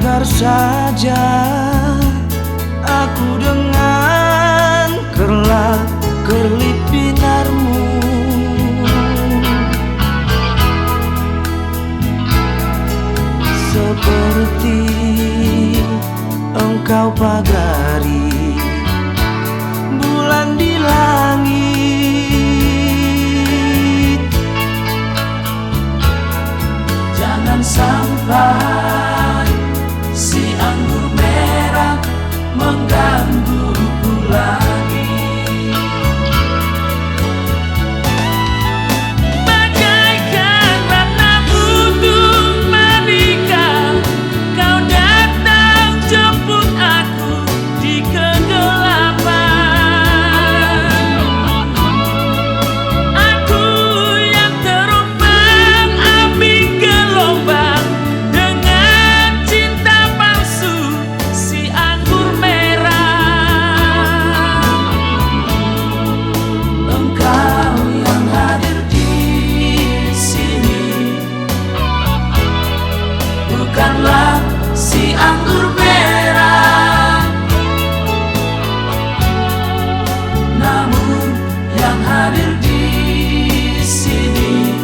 Pagar saja aku dengan kerlip binarmu, seperti engkau pagari bulan di langit. Jangan sampai si anggur merah menggangguku lagi. Bagaikan ratna butuh menikah, kau datang jemput aku di kegelapan. Aku yang terombang ambing gelombang dengan cinta palsu si anggur merah. Engkau yang hadir di sini bukanlah si anggur merah, namun yang hadir di sini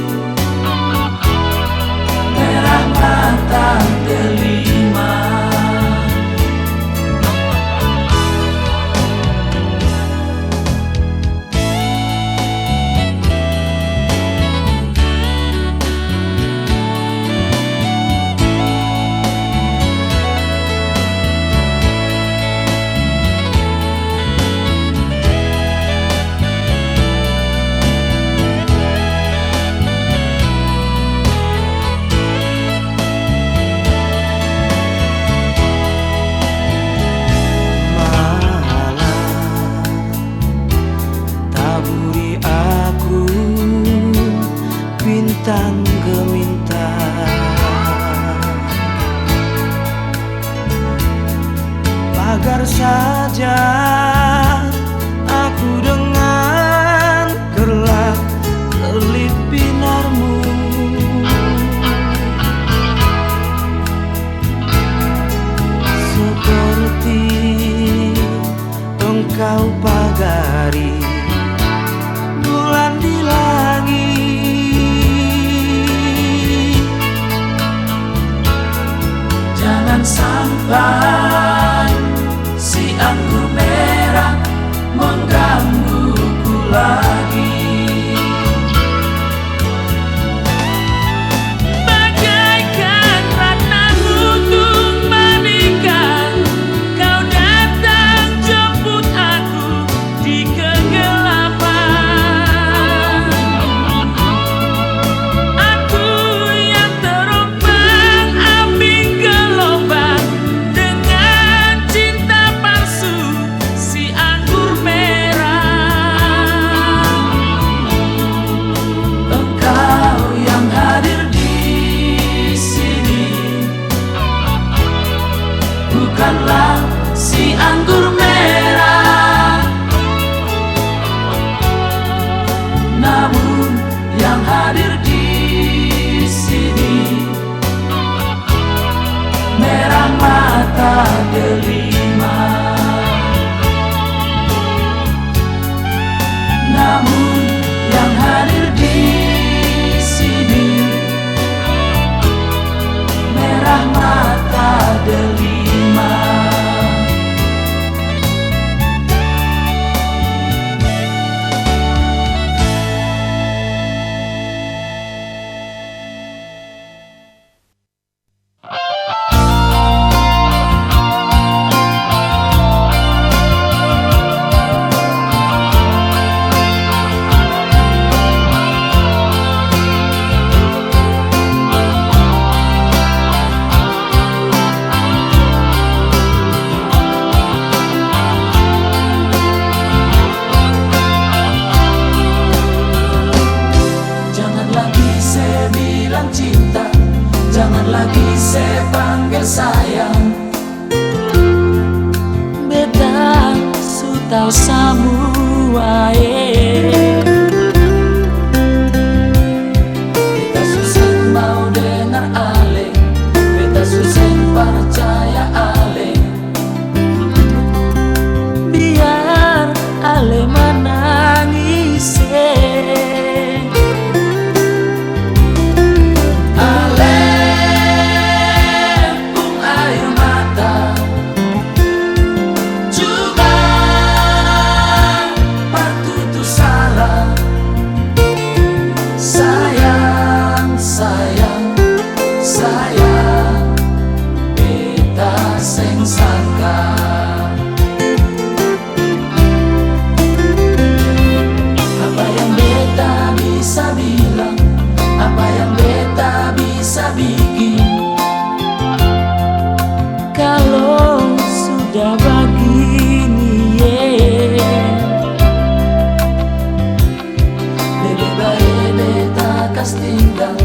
merah mata delima. Taburi aku bintang gemintang, pagar saja aku dengan kerlip binarmu, seperti engkau pagari bulan di langit. Jangan sampai si anggur merah menggangguku lagi. Bagaikan ratna butuh menikah, kau datang jemput aku di kegelapan. Aku yang terombang ambing gelombang dengan cinta palsu si anggur merah. Engkau yang hadir di sini bukanlah si anggur merah, namun yang hadir di sini merah mata delima. Namun yang hadir di sini merah mata delima. Jangan lagi saya panggil sayang, Beta su tau samua beta susah mau dengar ale, beta susah percaya. sangka. Apa yang beta bisa bilang, apa yang beta bisa bikin, kalau sudah begini lebih baik beta kas tinggal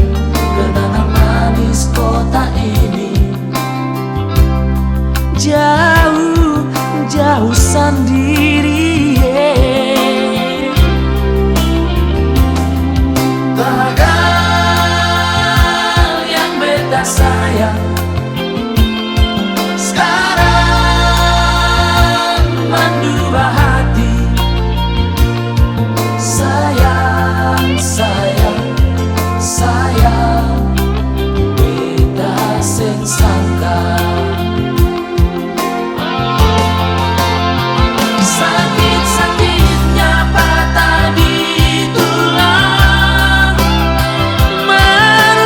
kenangan manis kota ini. jauh jauh sendiri Tagal yang beta sayang sekarang mendua hati. Sayang, sayang, sayang, beta seng sangka. Sakit-sakitnya patah di tulang,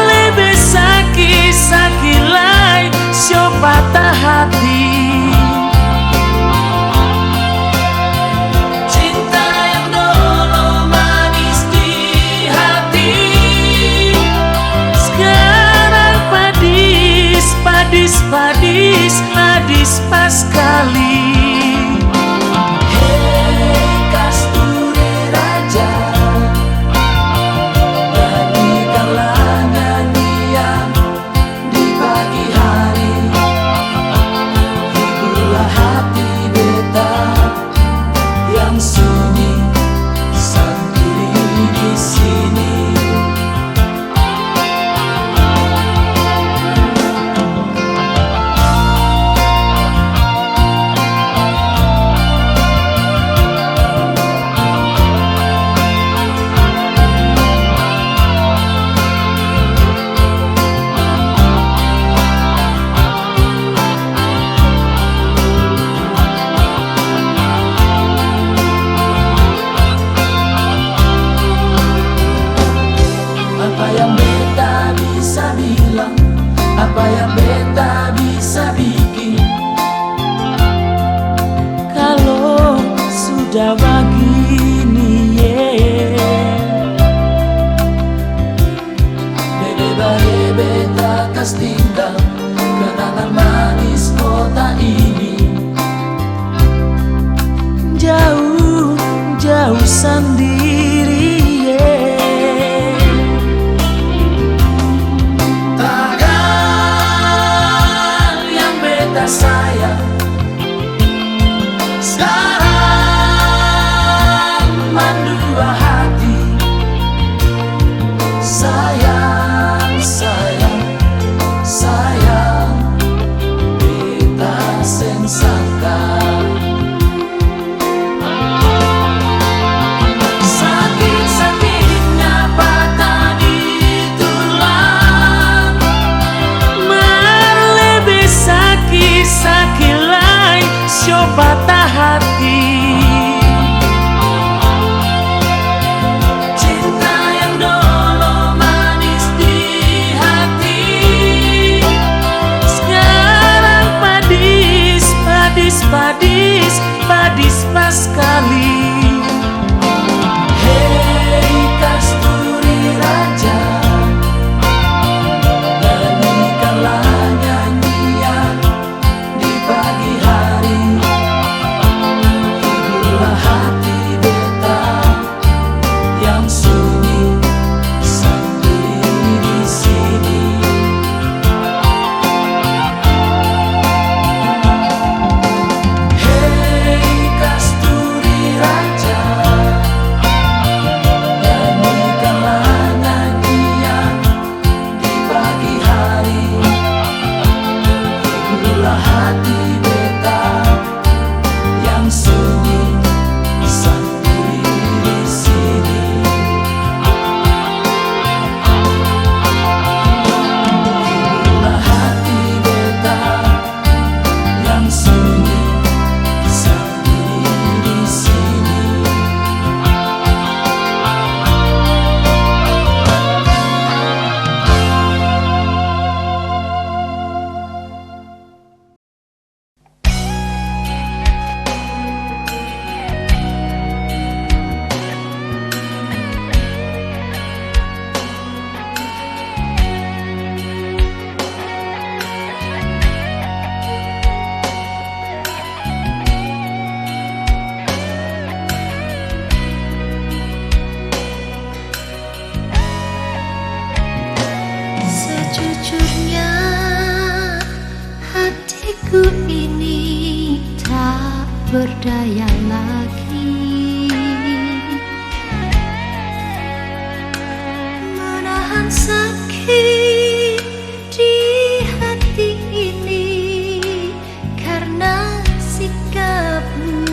lebih sakit lain sio patah hati. cinta yang dulu manis di hati, Sekarang padis pas kali. hei kasturi raja, nyanyikanlah nyanyian di pagi hari, hiburlah hati beta yang sunyi sendiri di sini. Apa yang beta bisa bilang, apa yang beta bisa bikin, Kalau sudah begini lebih baik beta kas tinggal kenangan manis kota ini. jauh jauh sendiri Tagal yang beta sayang sekarang mendua hati. Sayang, sayang, sayang, beta seng sangka. Sakit-sakitnya patah di tulang, lebih sakit lain sio patah hati. cinta yang dulu manis di hati, daya lagi menahan sakit di hati ini karena sikapmu.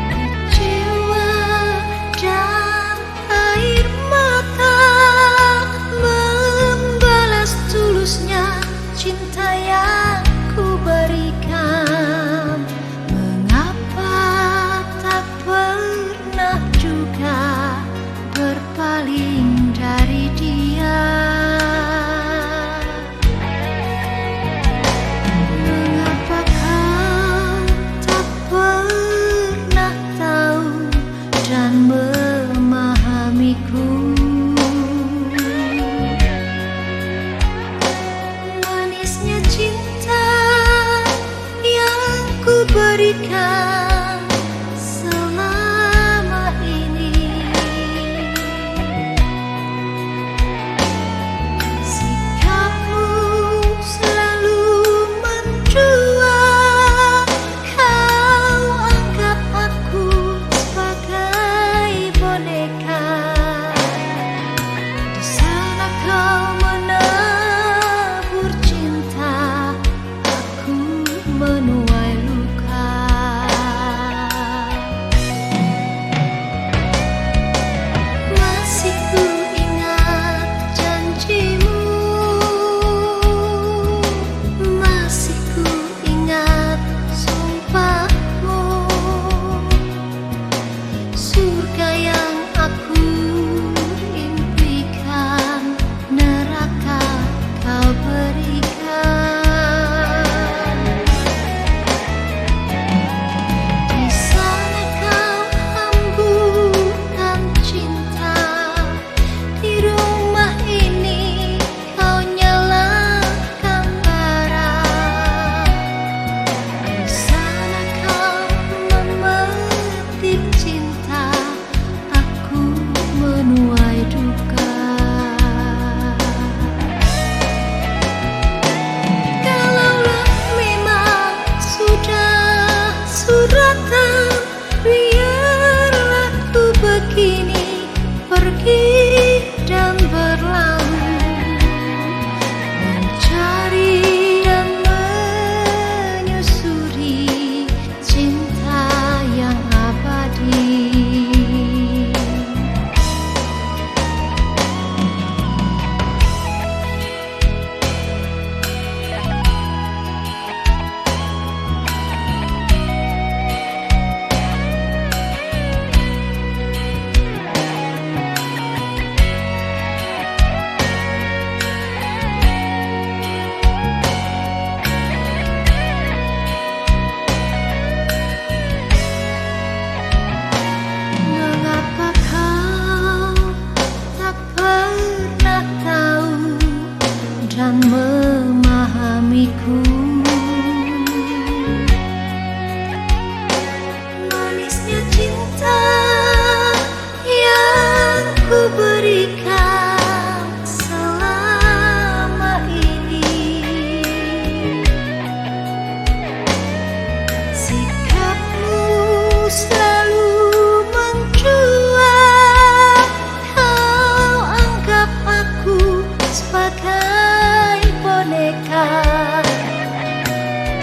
Kecewa dan air mata membalas tulusnya cinta yang ku berikan. Mengapa tak pernah juga berpaling dari dia? Mengapa kau tak pernah tahu dan memahamiku? Manisnya cinta yang ku berikan selama ini. Sikapmu selalu mendua, kau anggap aku sebagai boneka. Di sana kau menabur cinta, aku menuai luka. Masih ku ingat janjimu, masih ku ingat sumpahmu. Surga yang aku impikan, neraka kau berikan. Di sana kau hamburkan cinta, di rumah ini kau nyalakan bara. Di sana kau memetik cinta, aku menuai duka. Kalaulah memang sudah suratan, biarlah ku begini pergi dan berlalu, mencari dan menyusuri cinta yang abadi. Mengapa kau tak pernah tahu dan memahamiku? Manisnya cinta yang ku berikan selama ini. Sikapmu selalu mencuat, kau anggap aku sebagai boneka.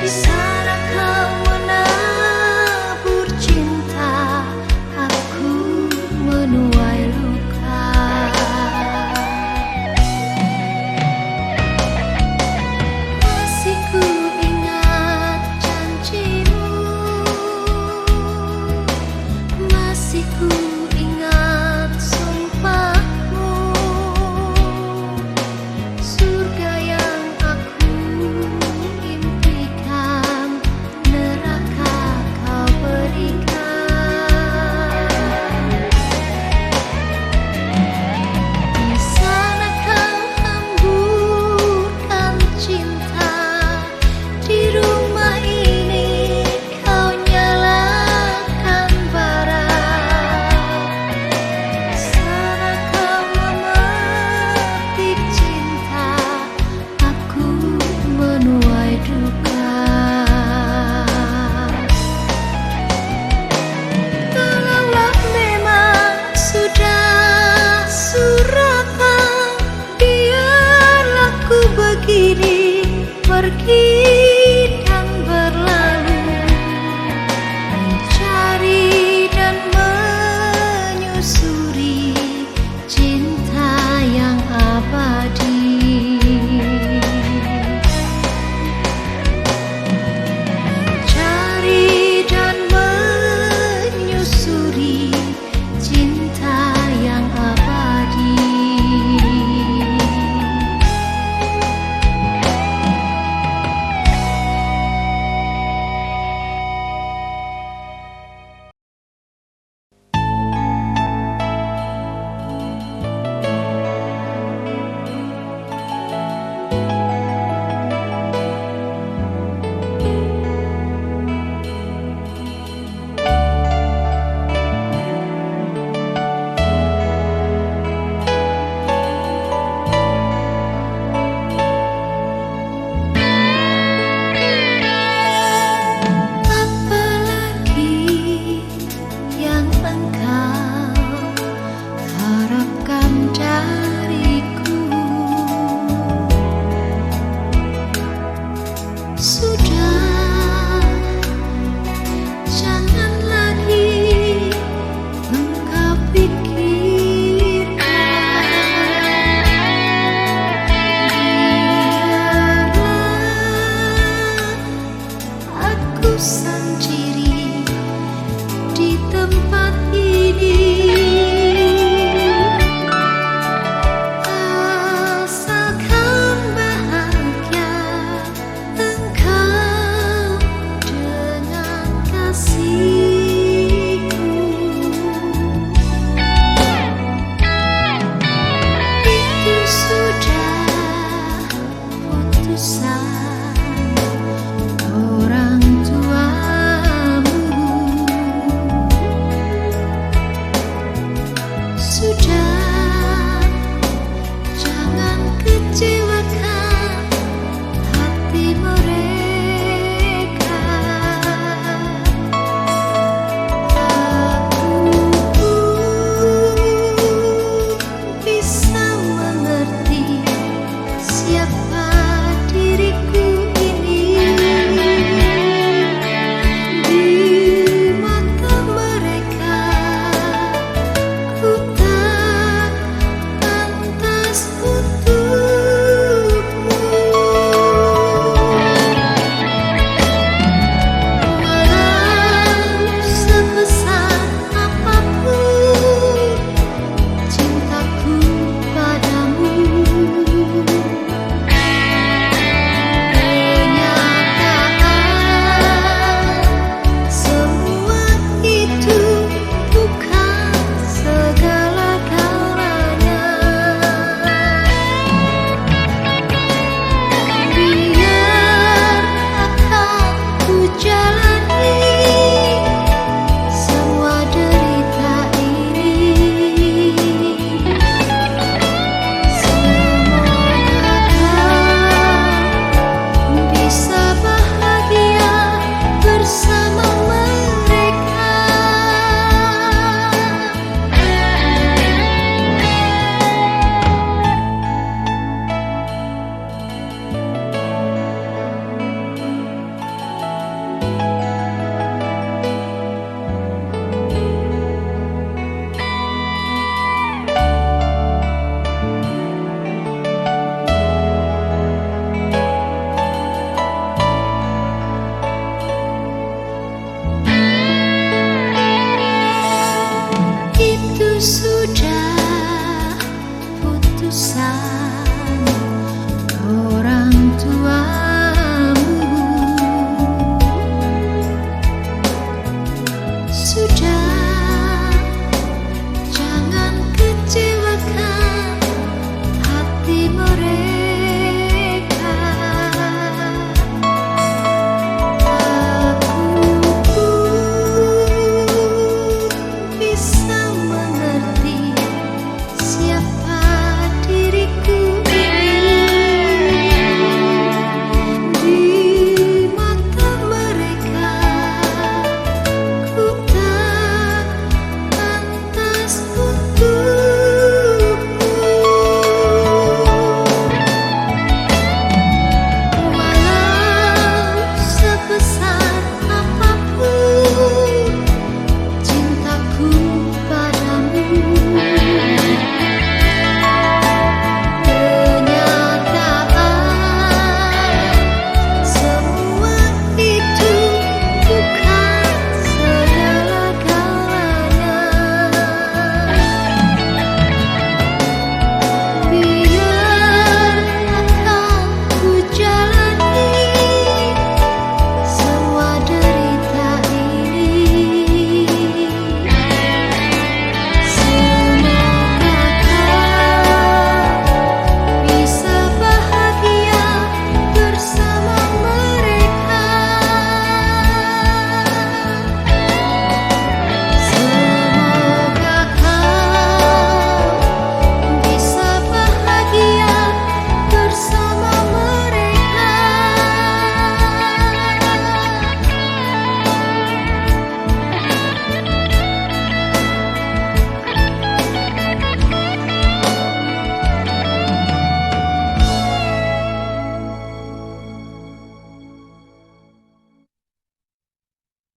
Di sana kau menabur cinta, aku menuai luka. pergi